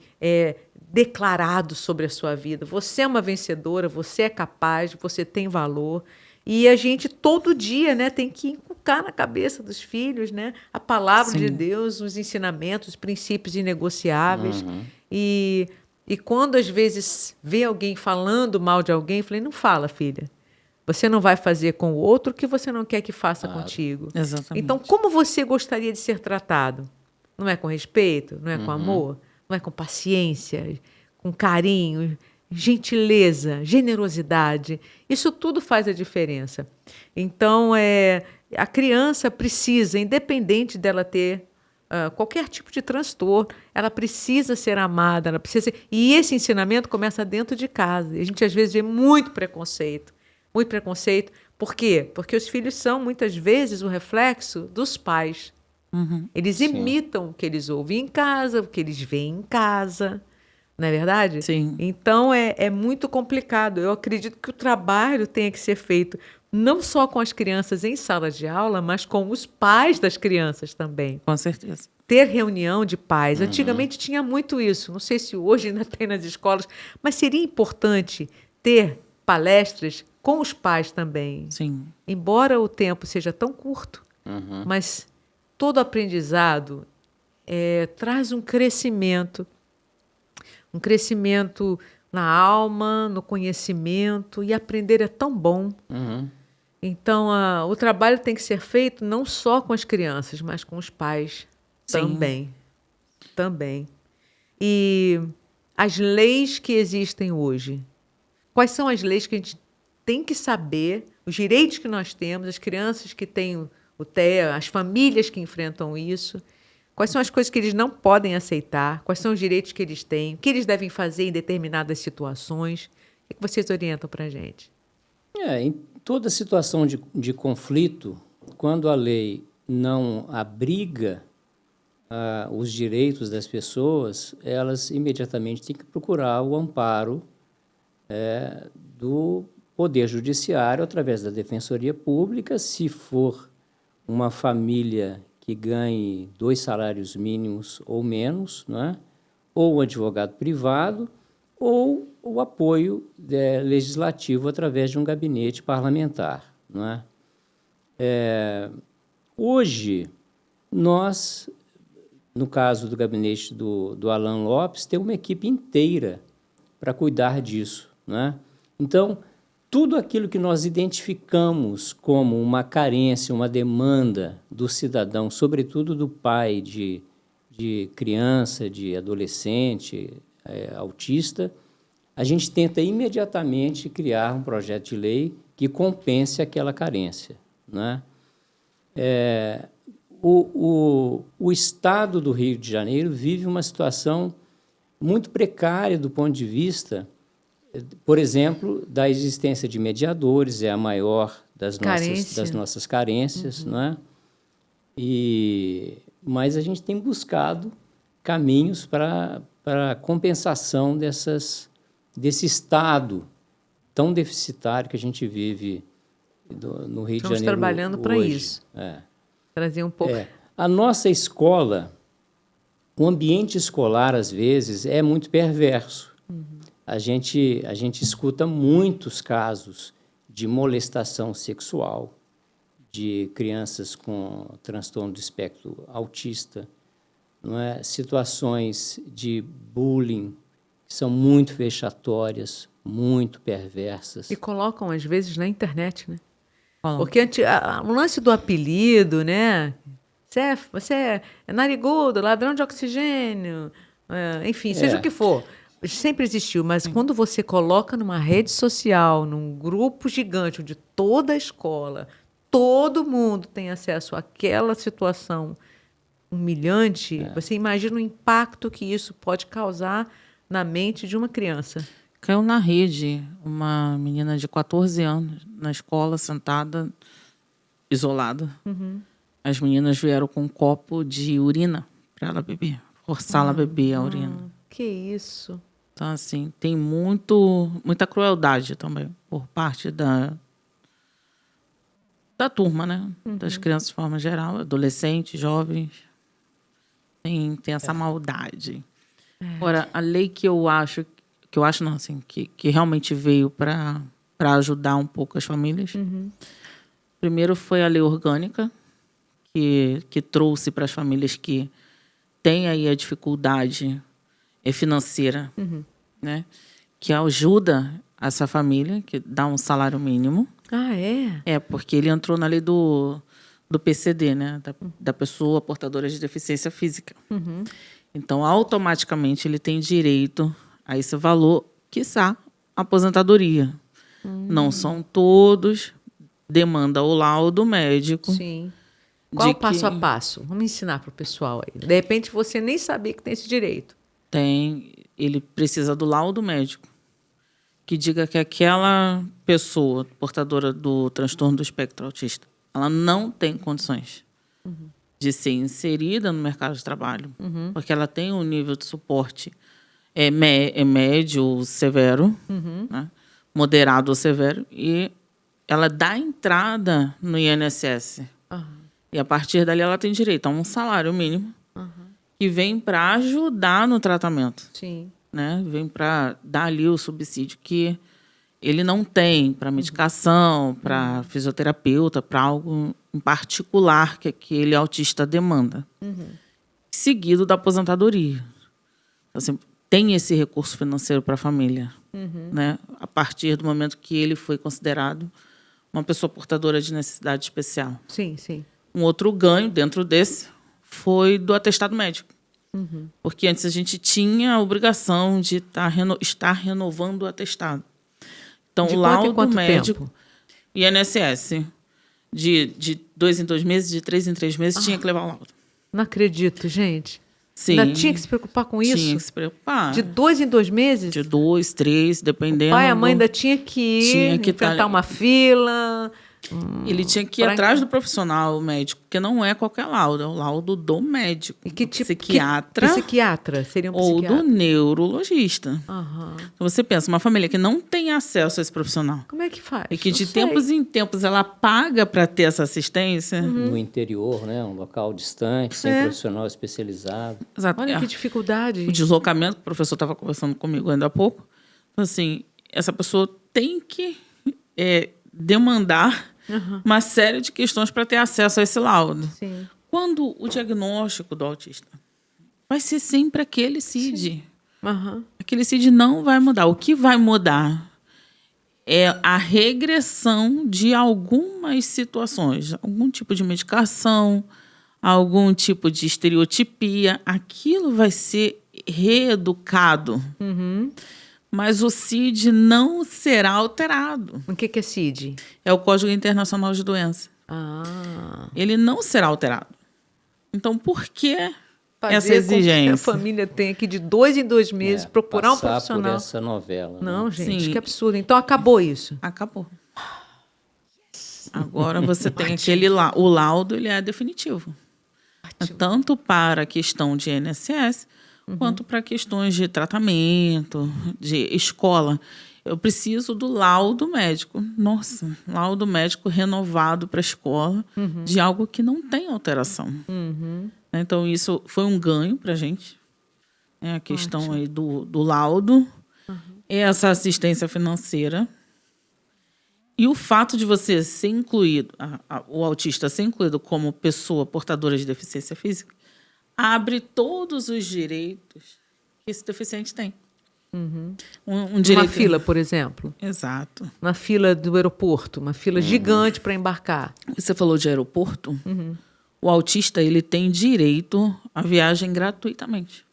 [SPEAKER 1] declarado sobre a sua vida. Você é uma vencedora, você é capaz, você tem valor. E a gente, todo dia, né, tem que inculcar na cabeça dos filhos, né, a palavra de Deus, os ensinamentos, os princípios inegociáveis. E quando, às vezes, vê alguém falando mal de alguém, eu falei, não fala, filha. Você não vai fazer com o outro o que você não quer que faça contigo.
[SPEAKER 3] Exatamente.
[SPEAKER 1] Então, como você gostaria de ser tratado? Não é com respeito? Não é com amor? Não é com paciência? Com carinho? Gentileza, generosidade, isso tudo faz a diferença. Então, a criança precisa, independente dela ter qualquer tipo de transtorno, ela precisa ser amada, ela precisa ser... E esse ensinamento começa dentro de casa. E a gente, às vezes, vê muito preconceito. Muito preconceito. Por quê? Porque os filhos são, muitas vezes, o reflexo dos pais. Eles imitam o que eles ouvem em casa, o que eles veem em casa. Não é verdade?
[SPEAKER 3] Sim.
[SPEAKER 1] Então, é muito complicado. Eu acredito que o trabalho tenha que ser feito não só com as crianças em sala de aula, mas com os pais das crianças também.
[SPEAKER 3] Com certeza.
[SPEAKER 1] Ter reunião de pais. Antigamente tinha muito isso. Não sei se hoje ainda tem nas escolas, mas seria importante ter palestras com os pais também.
[SPEAKER 3] Sim.
[SPEAKER 1] Embora o tempo seja tão curto, mas todo aprendizado traz um crescimento na alma, no conhecimento, e aprender é tão bom. Então, o trabalho tem que ser feito não só com as crianças, mas com os pais também. Também. E as leis que existem hoje, quais são as leis que a gente tem que saber, os direitos que nós temos, as crianças que têm o TEA, as famílias que enfrentam isso, quais são as coisas que eles não podem aceitar? Quais são os direitos que eles têm? O que eles devem fazer em determinadas situações? O que vocês orientam para a gente?
[SPEAKER 2] Em toda situação de conflito, quando a lei não abriga os direitos das pessoas, elas imediatamente têm que procurar o amparo do Poder Judiciário através da Defensoria Pública, se for uma família que ganhe 2 salários mínimos ou menos, né? Ou um advogado privado, ou o apoio legislativo através de um gabinete parlamentar. Não é? Hoje, nós no caso do gabinete do Alan Lopes, tem uma equipe inteira para cuidar disso, né? Então, tudo aquilo que nós identificamos como uma carência, uma demanda do cidadão, sobretudo do pai de criança, de adolescente, autista, a gente tenta imediatamente criar um projeto de lei que compense aquela carência, né? O Estado do Rio de Janeiro vive uma situação muito precária do ponto de vista, por exemplo, da existência de mediadores, é a maior das nossas carências, não é? Mas a gente tem buscado caminhos para a compensação desse estado tão deficitário que a gente vive no Rio de Janeiro.
[SPEAKER 1] Estamos trabalhando para isso. Trazer um pouco.
[SPEAKER 2] A nossa escola, o ambiente escolar, às vezes, é muito perverso. A gente escuta muitos casos de molestação sexual de crianças com transtorno do espectro autista, não é? Situações de bullying que são muito vexatórias, muito perversas.
[SPEAKER 1] E colocam, às vezes, na internet, né? Porque o lance do apelido, né? Você é narigudo, ladrão de oxigênio, enfim, seja o que for. Sempre existiu, mas quando você coloca numa rede social, num grupo gigante, onde toda a escola, todo mundo tem acesso àquela situação humilhante, você imagina o impacto que isso pode causar na mente de uma criança.
[SPEAKER 3] Caiu na rede uma menina de 14 anos na escola, sentada, isolada. As meninas vieram com um copo de urina para ela beber, forçá-la a beber a urina.
[SPEAKER 1] Que isso.
[SPEAKER 3] Então, assim, tem muita crueldade também por parte da turma, né? Das crianças de forma geral, adolescentes, jovens. Tem essa maldade. Agora, a lei que realmente veio para ajudar um pouco as famílias. Primeiro foi a lei orgânica, que trouxe para as famílias que têm aí a dificuldade financeira, né? Que ajuda essa família, que dá um salário mínimo. Porque ele entrou na lei do PCD, né? Da pessoa portadora de deficiência física. Então, automaticamente, ele tem direito a esse valor, quiçá aposentadoria. Não são todos, demanda o laudo médico.
[SPEAKER 1] Sim. Qual o passo a passo? Vamos ensinar para o pessoal aí. De repente, você nem sabia que tem esse direito.
[SPEAKER 3] Ele precisa do laudo médico, que diga que aquela pessoa portadora do transtorno do espectro autista, ela não tem condições de ser inserida no mercado de trabalho, porque ela tem um nível de suporte médio ou severo, né? Moderado ou severo, e ela dá entrada no INSS. E a partir dali ela tem direito a um salário mínimo que vem para ajudar no tratamento.
[SPEAKER 1] Sim.
[SPEAKER 3] Né? Vem para dar ali o subsídio que ele não tem para medicação, para fisioterapeuta, para algo em particular que aquele autista demanda. Seguido da aposentadoria. Assim, tem esse recurso financeiro para a família, né? A partir do momento que ele foi considerado uma pessoa portadora de necessidade especial.
[SPEAKER 1] Sim, sim.
[SPEAKER 3] Um outro ganho dentro desse foi do atestado médico. Porque antes a gente tinha a obrigação de estar renovando o atestado. Então, o laudo médico, INSS, de 2 em 2 meses, de 3 em 3 meses, tinha que levar o laudo.
[SPEAKER 1] Não acredito, gente.
[SPEAKER 3] Sim.
[SPEAKER 1] Ainda tinha que se preocupar com isso?
[SPEAKER 3] Tinha que se preocupar.
[SPEAKER 1] De 2 em 2 meses?
[SPEAKER 3] De 2, 3, dependendo.
[SPEAKER 1] O pai e a mãe ainda tinha que enfrentar uma fila.
[SPEAKER 3] Ele tinha que ir atrás do profissional médico, porque não é qualquer laudo, é o laudo do médico.
[SPEAKER 1] E que tipo,
[SPEAKER 3] psiquiatra?
[SPEAKER 1] Psiquiatra? Seria um
[SPEAKER 3] ou
[SPEAKER 1] psiquiatra?
[SPEAKER 3] do neurologista. Então você pensa, uma família que não tem acesso a esse profissional.
[SPEAKER 1] Como é que faz?
[SPEAKER 3] E que de tempos em tempos ela paga para ter essa assistência.
[SPEAKER 2] No interior, né? Um local distante, sem profissional especializado.
[SPEAKER 3] Exato.
[SPEAKER 1] Olha que dificuldade.
[SPEAKER 3] O deslocamento, que o professor estava conversando comigo ainda há pouco. Então, assim, essa pessoa tem que demandar uma série de questões para ter acesso a esse laudo.
[SPEAKER 1] Sim.
[SPEAKER 3] Quando o diagnóstico do autista vai ser sempre aquele CID.
[SPEAKER 1] Aham.
[SPEAKER 3] Aquele CID não vai mudar. O que vai mudar é a regressão de algumas situações. Algum tipo de medicação, algum tipo de estereotipia. Aquilo vai ser reeducado. Mas o CID não será alterado.
[SPEAKER 1] O que é CID?
[SPEAKER 3] É o Código Internacional de Doença.
[SPEAKER 1] Ah.
[SPEAKER 3] Ele não será alterado. Então, por que
[SPEAKER 1] Fazer
[SPEAKER 3] essa
[SPEAKER 1] com que
[SPEAKER 3] exigência?
[SPEAKER 1] a família tenha que, de 2 em 2 meses, procurar um
[SPEAKER 2] passar
[SPEAKER 1] profissional.
[SPEAKER 2] por essa novela.
[SPEAKER 1] Não,
[SPEAKER 2] né?
[SPEAKER 1] gente,
[SPEAKER 3] Sim.
[SPEAKER 1] que absurdo. Então, acabou isso.
[SPEAKER 3] Acabou. Agora você tem aquele o laudo, ele é definitivo. Tanto para a questão de INSS, quanto para questões de tratamento, de escola. Eu preciso do laudo médico. Nossa, laudo médico renovado para a escola de algo que não tem alteração. Então, isso foi um ganho para a gente. A questão aí do laudo, essa assistência financeira. E o fato de você ser incluído, o autista ser incluído como pessoa portadora de deficiência física, abre todos os direitos que esse deficiente tem. Um direito...
[SPEAKER 1] Uma fila, por exemplo.
[SPEAKER 3] Exato.
[SPEAKER 1] Na fila do aeroporto, uma fila gigante para embarcar.
[SPEAKER 3] Você falou de aeroporto. O autista ele tem direito à viagem gratuitamente.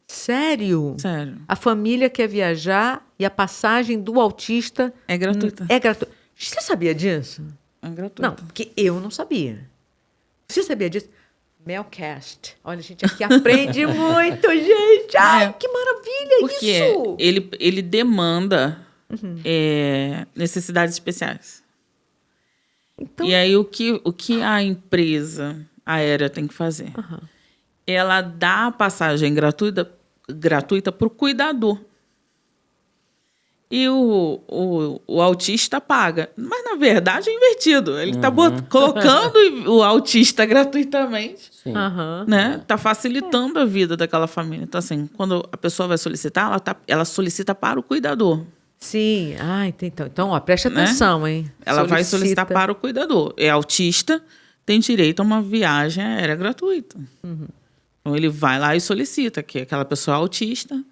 [SPEAKER 1] Sério?
[SPEAKER 3] Sério.
[SPEAKER 1] A família quer viajar e a passagem do autista
[SPEAKER 3] É gratuita.
[SPEAKER 1] é gratuita. Você sabia disso?
[SPEAKER 3] É gratuita.
[SPEAKER 1] Não, porque eu não sabia. Você sabia disso? Melcast. Olha, a gente aqui aprende muito, gente. Ai, que maravilha
[SPEAKER 3] Porque
[SPEAKER 1] isso!
[SPEAKER 3] ele demanda necessidades especiais.
[SPEAKER 1] Então,
[SPEAKER 3] E aí, o que a empresa aérea tem que fazer? Ela dá a passagem gratuita para o cuidador. E o autista paga. Mas, na verdade, é invertido. Ele está colocando o autista gratuitamente.
[SPEAKER 2] Sim.
[SPEAKER 3] Né? Está facilitando a vida daquela família. Então, assim, quando a pessoa vai solicitar, ela solicita para o cuidador.
[SPEAKER 1] sim. Ah, então ó, preste atenção, hein?
[SPEAKER 3] Ela vai solicitar para o cuidador. É autista, tem direito a uma viagem aérea gratuita. Então, ele vai lá e solicita que aquela pessoa é autista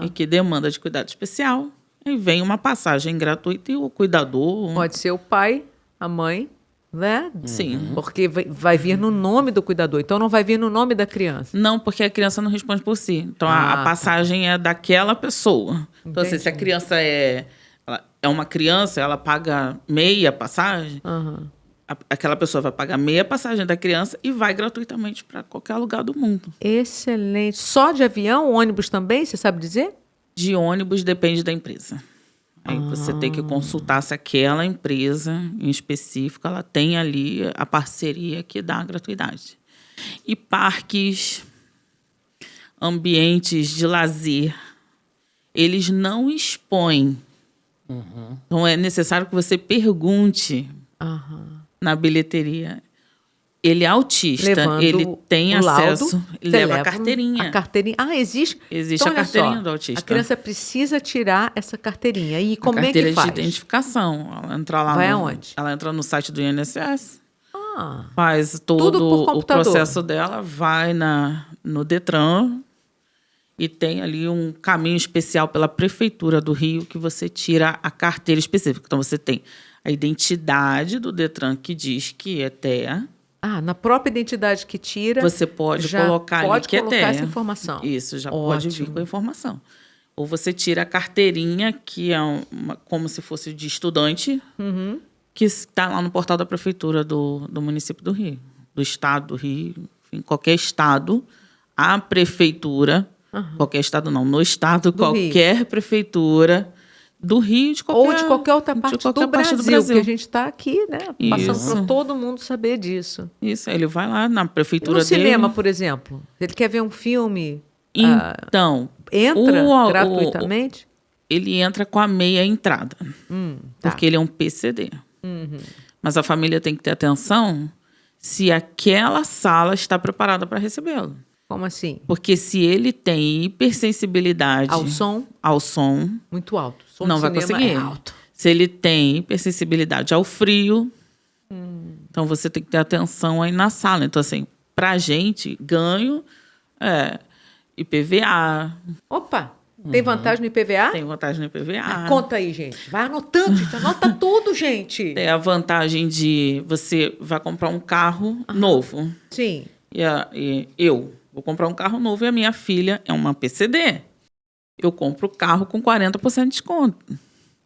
[SPEAKER 3] e que demanda de cuidado especial. E vem uma passagem gratuita e o cuidador...
[SPEAKER 1] Pode ser o pai, a mãe, né?
[SPEAKER 3] Sim.
[SPEAKER 1] Porque vai vir no nome do cuidador. Então, não vai vir no nome da criança.
[SPEAKER 3] Não, porque a criança não responde por si. Então, a passagem é daquela pessoa. Então, assim, se a criança é uma criança, ela paga meia passagem, aquela pessoa vai pagar meia passagem da criança e vai gratuitamente para qualquer lugar do mundo.
[SPEAKER 1] Excelente. Só de avião, ônibus também, você sabe dizer?
[SPEAKER 3] De ônibus depende da empresa. Aí você tem que consultar se aquela empresa em específico ela tem ali a parceria que dá a gratuidade. E parques, ambientes de lazer, eles não expõem. Então é necessário que você pergunte na bilheteria. Ele é autista,
[SPEAKER 1] Levando
[SPEAKER 3] ele tem
[SPEAKER 1] o laudo,
[SPEAKER 3] acesso, ele leva a carteirinha.
[SPEAKER 1] A carteirinha. Ah, existe?
[SPEAKER 3] Existe
[SPEAKER 1] Então,
[SPEAKER 3] a
[SPEAKER 1] olha
[SPEAKER 3] carteirinha
[SPEAKER 1] só,
[SPEAKER 3] do autista.
[SPEAKER 1] A criança precisa tirar essa carteirinha. E como
[SPEAKER 3] a
[SPEAKER 1] é
[SPEAKER 3] carteira
[SPEAKER 1] que faz?
[SPEAKER 3] de identificação. Ela entra lá
[SPEAKER 1] Vai aonde?
[SPEAKER 3] Ela entra no site do INSS,
[SPEAKER 1] Ah,
[SPEAKER 3] faz
[SPEAKER 1] tudo por
[SPEAKER 3] todo o
[SPEAKER 1] computador.
[SPEAKER 3] processo dela, vai no Detran e tem ali um caminho especial pela Prefeitura do Rio que você tira a carteira específica. Então, você tem a identidade do Detran que diz que é TEA.
[SPEAKER 1] na própria identidade que tira,
[SPEAKER 3] Você pode
[SPEAKER 1] já
[SPEAKER 3] colocar
[SPEAKER 1] pode
[SPEAKER 3] ali que é
[SPEAKER 1] colocar
[SPEAKER 3] TEA.
[SPEAKER 1] essa informação.
[SPEAKER 3] Isso, já
[SPEAKER 1] Ótimo.
[SPEAKER 3] pode vir com a informação. Ou você tira a carteirinha, que é como se fosse de estudante, que está lá no portal da Prefeitura do município do Rio, do estado do Rio, enfim, qualquer estado, a prefeitura, qualquer estado não, no estado,
[SPEAKER 1] Do
[SPEAKER 3] qualquer
[SPEAKER 1] Rio.
[SPEAKER 3] prefeitura do Rio,
[SPEAKER 1] Ou de qualquer outra parte,
[SPEAKER 3] de qualquer
[SPEAKER 1] do,
[SPEAKER 3] parte
[SPEAKER 1] Brasil, porque a gente está aqui, né? Passando
[SPEAKER 3] Isso.
[SPEAKER 1] para todo mundo saber disso.
[SPEAKER 3] Isso, ele vai lá na
[SPEAKER 1] E
[SPEAKER 3] prefeitura
[SPEAKER 1] no
[SPEAKER 3] dele.
[SPEAKER 1] cinema, por exemplo, ele quer ver um filme,
[SPEAKER 3] Então,
[SPEAKER 1] entra
[SPEAKER 3] o-
[SPEAKER 1] gratuitamente?
[SPEAKER 3] ele entra com a meia entrada,
[SPEAKER 1] Tá.
[SPEAKER 3] porque ele é um PCD. Mas a família tem que ter atenção se aquela sala está preparada para recebê-lo.
[SPEAKER 1] Como assim?
[SPEAKER 3] Porque se ele tem hipersensibilidade
[SPEAKER 1] Ao som,
[SPEAKER 3] som,
[SPEAKER 1] muito alto. O som
[SPEAKER 3] não
[SPEAKER 1] do
[SPEAKER 3] vai
[SPEAKER 1] cinema
[SPEAKER 3] conseguir.
[SPEAKER 1] é alto.
[SPEAKER 3] Se ele tem hipersensibilidade ao frio, então você tem que ter atenção aí na sala. Então, assim, pra gente, ganho IPVA.
[SPEAKER 1] Opa, tem vantagem no IPVA?
[SPEAKER 3] Tem vantagem no IPVA.
[SPEAKER 1] Conta aí, gente. Vai anotando, gente. Anota tudo, gente.
[SPEAKER 3] Tem a vantagem de você vai comprar um carro novo.
[SPEAKER 1] Sim.
[SPEAKER 3] E eu vou comprar um carro novo e a minha filha é uma PCD. Eu compro o carro com 40% de desconto.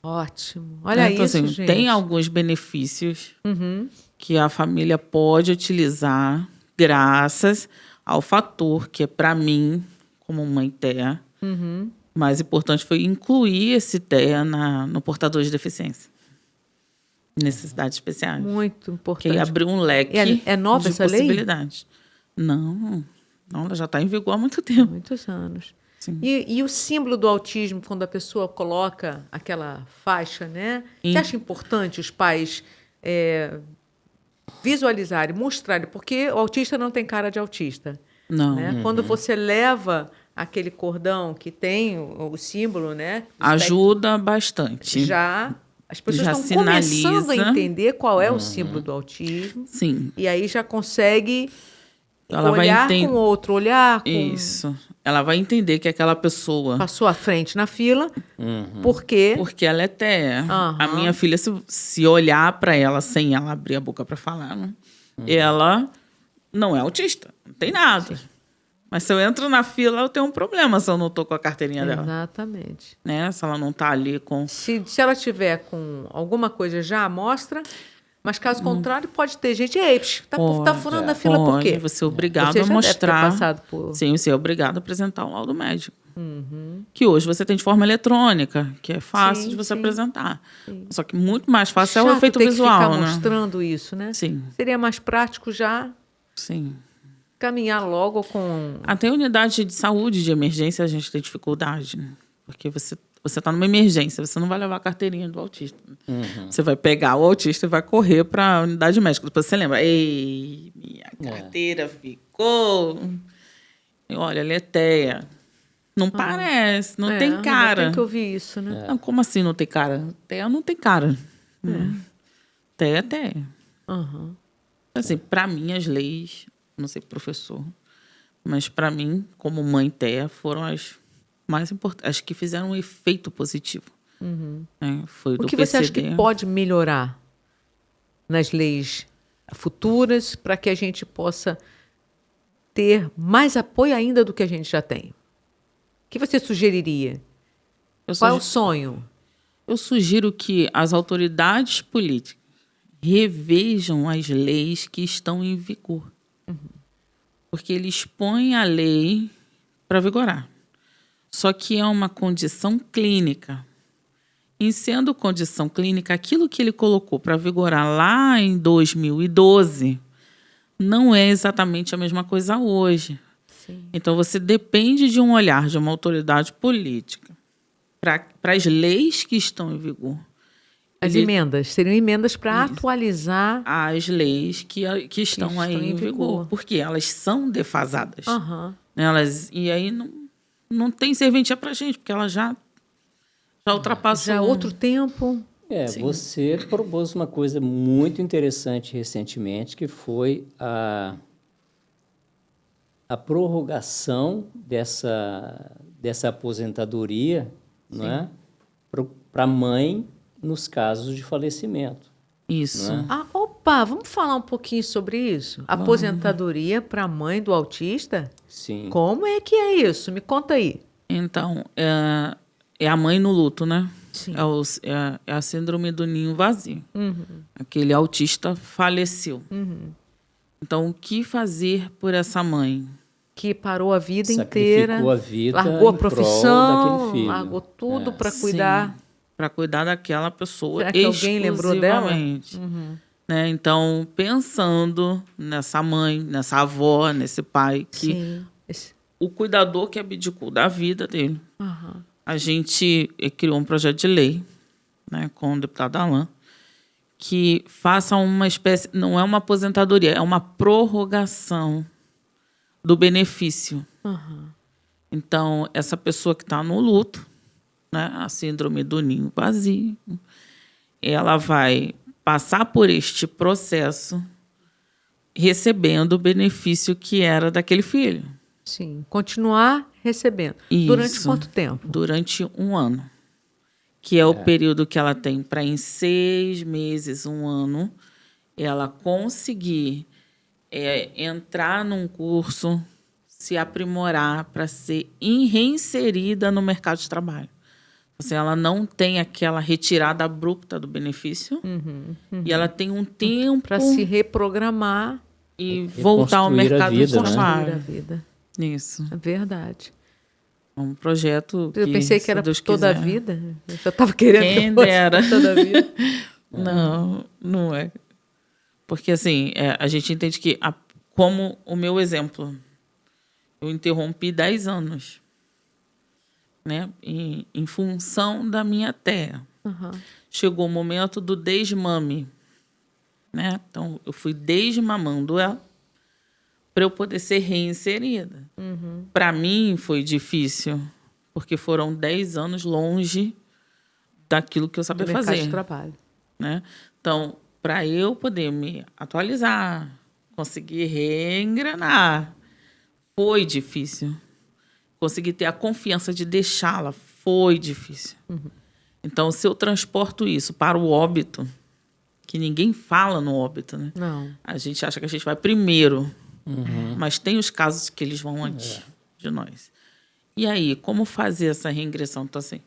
[SPEAKER 1] Ótimo. Olha
[SPEAKER 3] então,
[SPEAKER 1] isso,
[SPEAKER 3] assim,
[SPEAKER 1] gente.
[SPEAKER 3] tem alguns benefícios
[SPEAKER 1] Uhum.
[SPEAKER 3] que a família pode utilizar graças ao fator que, para mim, como mãe TEA, mais importante foi incluir esse TEA no portador de deficiência. Necessidades especiais.
[SPEAKER 1] Muito
[SPEAKER 3] Que
[SPEAKER 1] importante.
[SPEAKER 3] aí abriu um leque
[SPEAKER 1] É nova
[SPEAKER 3] de
[SPEAKER 1] essa lei?
[SPEAKER 3] possibilidades. Não, ela já está em vigor há muito tempo.
[SPEAKER 1] Muitos anos.
[SPEAKER 3] Sim.
[SPEAKER 1] E o símbolo do autismo, quando a pessoa coloca aquela faixa, né? Você acha importante os pais visualizarem, mostrarem? Porque o autista não tem cara de autista.
[SPEAKER 3] Não.
[SPEAKER 1] Né? Quando você leva aquele cordão que tem o símbolo, né?
[SPEAKER 3] Ajuda bastante.
[SPEAKER 1] Já as pessoas
[SPEAKER 3] Já
[SPEAKER 1] estão começando a
[SPEAKER 3] sinaliza.
[SPEAKER 1] entender qual é o símbolo do autismo.
[SPEAKER 3] Sim.
[SPEAKER 1] E aí já consegue
[SPEAKER 3] Ela vai
[SPEAKER 1] olhar
[SPEAKER 3] enten-
[SPEAKER 1] com outro olhar,
[SPEAKER 3] Isso. Ela vai entender que aquela pessoa...
[SPEAKER 1] passou à frente na fila, porque
[SPEAKER 3] Porque ela é TEA.
[SPEAKER 1] Aham.
[SPEAKER 3] A minha filha, se olhar para ela sem ela abrir a boca para falar, né? Ela não é autista. Não tem nada. Mas se eu entro na fila, eu tenho um problema se eu não tô com a carteirinha dela.
[SPEAKER 1] exatamente.
[SPEAKER 3] Né? Se ela não tá ali com...
[SPEAKER 1] Se ela tiver com alguma coisa já, mostra. Mas caso contrário, pode ter gente, ei, tá furando a fila por quê?
[SPEAKER 3] Você é obrigado
[SPEAKER 1] Você
[SPEAKER 3] a
[SPEAKER 1] já deve ter
[SPEAKER 3] mostrar.
[SPEAKER 1] passado por...
[SPEAKER 3] Sim, você é obrigado a apresentar o laudo médico. Que hoje você tem de forma eletrônica, que é fácil
[SPEAKER 1] Sim,
[SPEAKER 3] de você
[SPEAKER 1] sim.
[SPEAKER 3] apresentar. Só que muito mais fácil é o
[SPEAKER 1] Chato
[SPEAKER 3] efeito
[SPEAKER 1] ter
[SPEAKER 3] visual,
[SPEAKER 1] que ficar
[SPEAKER 3] né?
[SPEAKER 1] mostrando isso, né?
[SPEAKER 3] Sim,
[SPEAKER 1] Seria mais prático já
[SPEAKER 3] sim.
[SPEAKER 1] caminhar logo com...
[SPEAKER 3] Até unidade de saúde de emergência a gente tem dificuldade, né? Porque você está numa emergência, você não vai levar a carteirinha do autista. Você vai pegar o autista e vai correr para a unidade médica. Depois você lembra, ei, minha carteira ficou... E olha, ele é TEA. Não parece, não tem cara.
[SPEAKER 1] Tem que ouvir isso, né?
[SPEAKER 3] Não, como assim não tem cara? TEA não tem cara. Né? TEA é TEA.
[SPEAKER 1] Aham.
[SPEAKER 3] Assim, para mim, as leis, não sei professor, mas para mim, como mãe TEA, foram as mais importantes, as que fizeram um efeito positivo. Né? Foi
[SPEAKER 1] O
[SPEAKER 3] do
[SPEAKER 1] que você acha
[SPEAKER 3] PCD.
[SPEAKER 1] que pode melhorar nas leis futuras para que a gente possa ter mais apoio ainda do que a gente já tem? O que você sugeriria? Qual é o sonho?
[SPEAKER 3] Eu sugiro que as autoridades políticas revejam as leis que estão em vigor. Porque eles põem a lei para vigorar. Só que é uma condição clínica. Em sendo condição clínica, aquilo que ele colocou para vigorar lá em 2012 não é exatamente a mesma coisa hoje.
[SPEAKER 1] Sim.
[SPEAKER 3] Então, você depende de um olhar de uma autoridade política para as leis que estão em vigor.
[SPEAKER 1] As emendas, seriam emendas para atualizar.
[SPEAKER 3] As leis que estão aí em vigor. Porque elas são defasadas.
[SPEAKER 1] Aham.
[SPEAKER 3] E aí não tem serventia para a gente, porque ela já ultrapassou.
[SPEAKER 1] Já é outro tempo.
[SPEAKER 2] Você propôs uma coisa muito interessante recentemente, que foi a prorrogação dessa aposentadoria, né, para a mãe nos casos de falecimento.
[SPEAKER 3] Isso.
[SPEAKER 2] Né?
[SPEAKER 1] Vamos falar um pouquinho sobre isso? Aposentadoria para a mãe do autista?
[SPEAKER 2] Sim.
[SPEAKER 1] Como é que é isso? Me conta aí.
[SPEAKER 3] Então, é a mãe no luto, né?
[SPEAKER 1] Sim.
[SPEAKER 3] É a síndrome do ninho vazio. Aquele autista faleceu. Então, o que fazer por essa mãe?
[SPEAKER 1] Que parou a vida
[SPEAKER 2] Sacrificou
[SPEAKER 1] inteira,
[SPEAKER 2] a vida
[SPEAKER 1] largou a
[SPEAKER 2] em prol
[SPEAKER 1] profissão,
[SPEAKER 2] daquele filho.
[SPEAKER 1] largou tudo para cuidar.
[SPEAKER 3] Para cuidar daquela pessoa.
[SPEAKER 1] Será que alguém lembrou dela?
[SPEAKER 3] Exclusivamente. Né? Então, pensando nessa mãe, nessa avó, nesse pai, que
[SPEAKER 1] Sim.
[SPEAKER 3] o cuidador que abdicou da vida dele.
[SPEAKER 1] Aham.
[SPEAKER 3] A gente criou um projeto de lei, né, com o deputado Alain, que faça uma espécie... Não é uma aposentadoria, é uma prorrogação do benefício. Então, essa pessoa que está no luto, né, a síndrome do ninho vazio, ela vai passar por este processo recebendo o benefício que era daquele filho.
[SPEAKER 1] Sim. Continuar recebendo.
[SPEAKER 3] Isso.
[SPEAKER 1] Durante quanto tempo?
[SPEAKER 3] Durante 1 ano. Que é o período que ela tem para, em 6 meses, 1 ano, ela conseguir entrar num curso, se aprimorar para ser reinserida no mercado de trabalho. Assim, ela não tem aquela retirada abrupta do benefício e ela tem um tempo
[SPEAKER 1] Para se reprogramar
[SPEAKER 3] e voltar ao mercado de
[SPEAKER 2] vida, né?
[SPEAKER 3] trabalho.
[SPEAKER 1] a vida.
[SPEAKER 3] Isso.
[SPEAKER 1] É verdade.
[SPEAKER 3] É um projeto que,
[SPEAKER 1] Eu pensei que
[SPEAKER 3] se
[SPEAKER 1] era
[SPEAKER 3] Deus
[SPEAKER 1] toda a
[SPEAKER 3] quiser.
[SPEAKER 1] vida. Eu já estava querendo
[SPEAKER 3] Quem
[SPEAKER 1] que fosse
[SPEAKER 3] dera.
[SPEAKER 1] toda a vida.
[SPEAKER 3] Não, não é. Porque, assim, a gente entende que, como o meu exemplo, eu interrompi 10 anos, né? Em função da minha terra.
[SPEAKER 1] Uhum.
[SPEAKER 3] Chegou o momento do desmame, né? Então, eu fui desmamando ela para eu poder ser reinserida.
[SPEAKER 1] Uhum.
[SPEAKER 3] Para mim, foi difícil, porque foram 10 anos longe daquilo que eu sabia
[SPEAKER 1] Do mercado
[SPEAKER 3] fazer.
[SPEAKER 1] de trabalho.
[SPEAKER 3] Né? Então, para eu poder me atualizar, conseguir reengrenar, foi difícil. Conseguir ter a confiança de deixá-la, foi difícil.
[SPEAKER 1] Uhum.
[SPEAKER 3] Então, se eu transporto isso para o óbito, que ninguém fala no óbito, né?
[SPEAKER 1] Não.
[SPEAKER 3] A gente acha que a gente vai primeiro, mas tem os casos que eles vão antes de nós. E aí, como fazer essa reingressão? Então, assim,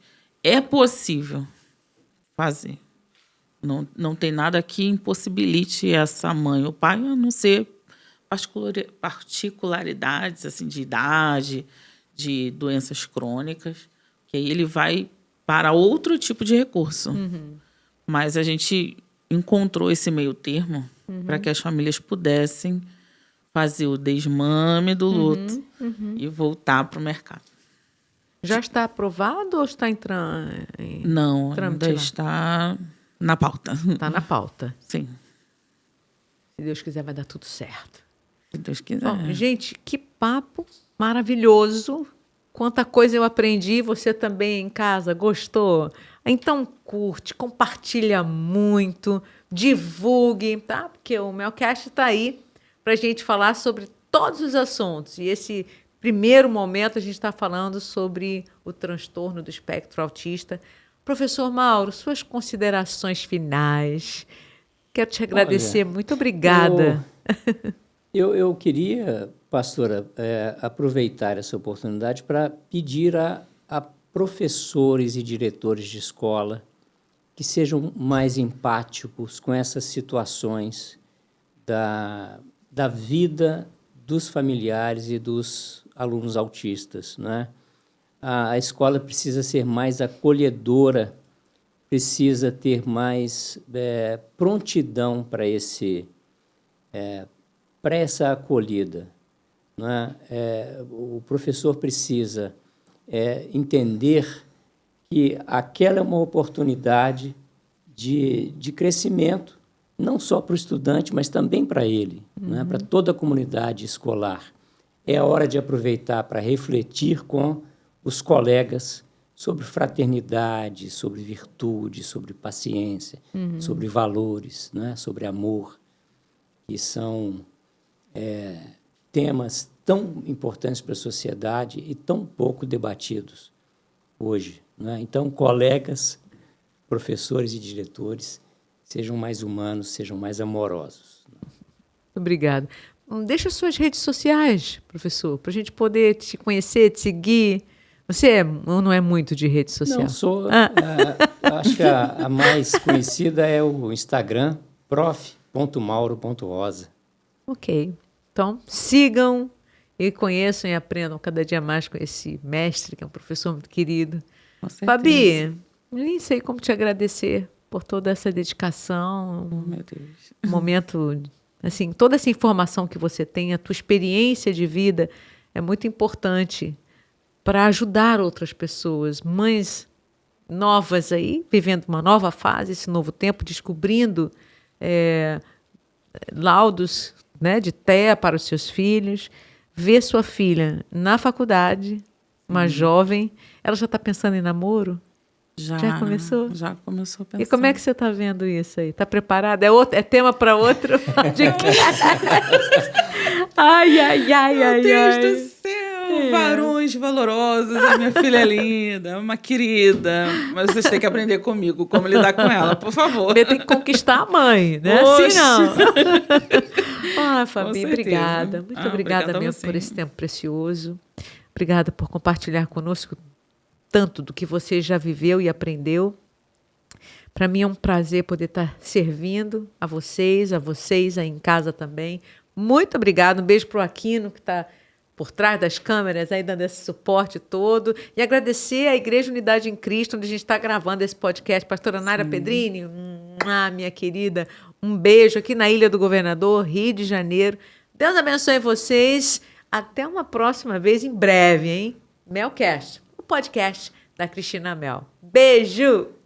[SPEAKER 3] é possível fazer. Não tem nada que impossibilite essa mãe ou pai, a não ser particularidades assim, de idade, de doenças crônicas, que aí ele vai para outro tipo de recurso. Mas a gente encontrou esse meio termo para que as famílias pudessem fazer o desmame do luto e voltar para o mercado.
[SPEAKER 1] Já está aprovado ou está entrando?
[SPEAKER 3] Não,
[SPEAKER 1] trâmite
[SPEAKER 3] ainda
[SPEAKER 1] lá?
[SPEAKER 3] está na pauta.
[SPEAKER 1] Está na pauta.
[SPEAKER 3] Sim,
[SPEAKER 1] Se Deus quiser, vai dar tudo certo.
[SPEAKER 3] se Deus quiser.
[SPEAKER 1] Bom, gente, que papo maravilhoso. Quanta coisa eu aprendi. Você também em casa gostou? Então curte, compartilha muito, divulgue, tá? Porque o Melcast está aí para a gente falar sobre todos os assuntos. E esse primeiro momento a gente está falando sobre o transtorno do espectro autista. Professor Mauro, suas considerações finais. Quero te agradecer. Muito obrigada.
[SPEAKER 2] Eu queria, pastora, aproveitar essa oportunidade para pedir a professores e diretores de escola que sejam mais empáticos com essas situações da vida dos familiares e dos alunos autistas, né? A escola precisa ser mais acolhedora, precisa ter mais prontidão para essa acolhida, né? O professor precisa entender que aquela é uma oportunidade de crescimento, não só para o estudante, mas também para ele, né? Para toda a comunidade escolar. É a hora de aproveitar para refletir com os colegas sobre fraternidade, sobre virtude, sobre paciência, sobre valores, né? Sobre amor, que são temas tão importantes para a sociedade e tão pouco debatidos hoje, né? Então, colegas, professores e diretores, sejam mais humanos, sejam mais amorosos.
[SPEAKER 1] Obrigada. Deixa suas redes sociais, professor, para a gente poder te conhecer, te seguir. Você não é muito de rede social?
[SPEAKER 2] Não, sou. Acho que a mais conhecida é o Instagram, prof.mauro.rosa.
[SPEAKER 1] Ok. Então, sigam e conheçam e aprendam cada dia mais com esse mestre, que é um professor muito querido.
[SPEAKER 3] Com certeza.
[SPEAKER 1] Fabi, nem sei como te agradecer por toda essa dedicação.
[SPEAKER 3] Oh, meu Deus.
[SPEAKER 1] Um momento, assim, toda essa informação que você tem, a tua experiência de vida é muito importante para ajudar outras pessoas, mães novas aí, vivendo uma nova fase, esse novo tempo, descobrindo laudos, né, de TEA para os seus filhos, ver sua filha na faculdade, uma jovem, ela já está pensando em namoro? Já começou?
[SPEAKER 3] Já começou a pensar.
[SPEAKER 1] E como é que você está vendo isso aí? Está preparada? É tema para outro podcast? Ai.
[SPEAKER 3] Meu Deus do céu! São varões valorosos, a minha filha é linda, uma querida, mas vocês têm que aprender comigo como lidar com ela, por favor.
[SPEAKER 1] Tem que conquistar a mãe, né?
[SPEAKER 3] Oxe.
[SPEAKER 1] Assim não. Fabi,
[SPEAKER 3] certeza.
[SPEAKER 1] obrigada. Muito obrigada
[SPEAKER 3] Obrigada a
[SPEAKER 1] mesmo
[SPEAKER 3] você.
[SPEAKER 1] por esse tempo precioso. Obrigada por compartilhar conosco tanto do que você já viveu e aprendeu. Para mim é um prazer poder estar servindo a vocês aí em casa também. Muito obrigada. Um beijo para o Aquino, que está por trás das câmeras, aí dando esse suporte todo. E agradecer à Igreja Unidade em Cristo, onde a gente está gravando esse podcast. Pastora Nara Pedrini, minha querida, um beijo aqui na Ilha do Governador, Rio de Janeiro. Deus abençoe vocês. Até uma próxima vez, em breve, hein? Melcast, o podcast da Cristina Mel. Beijo!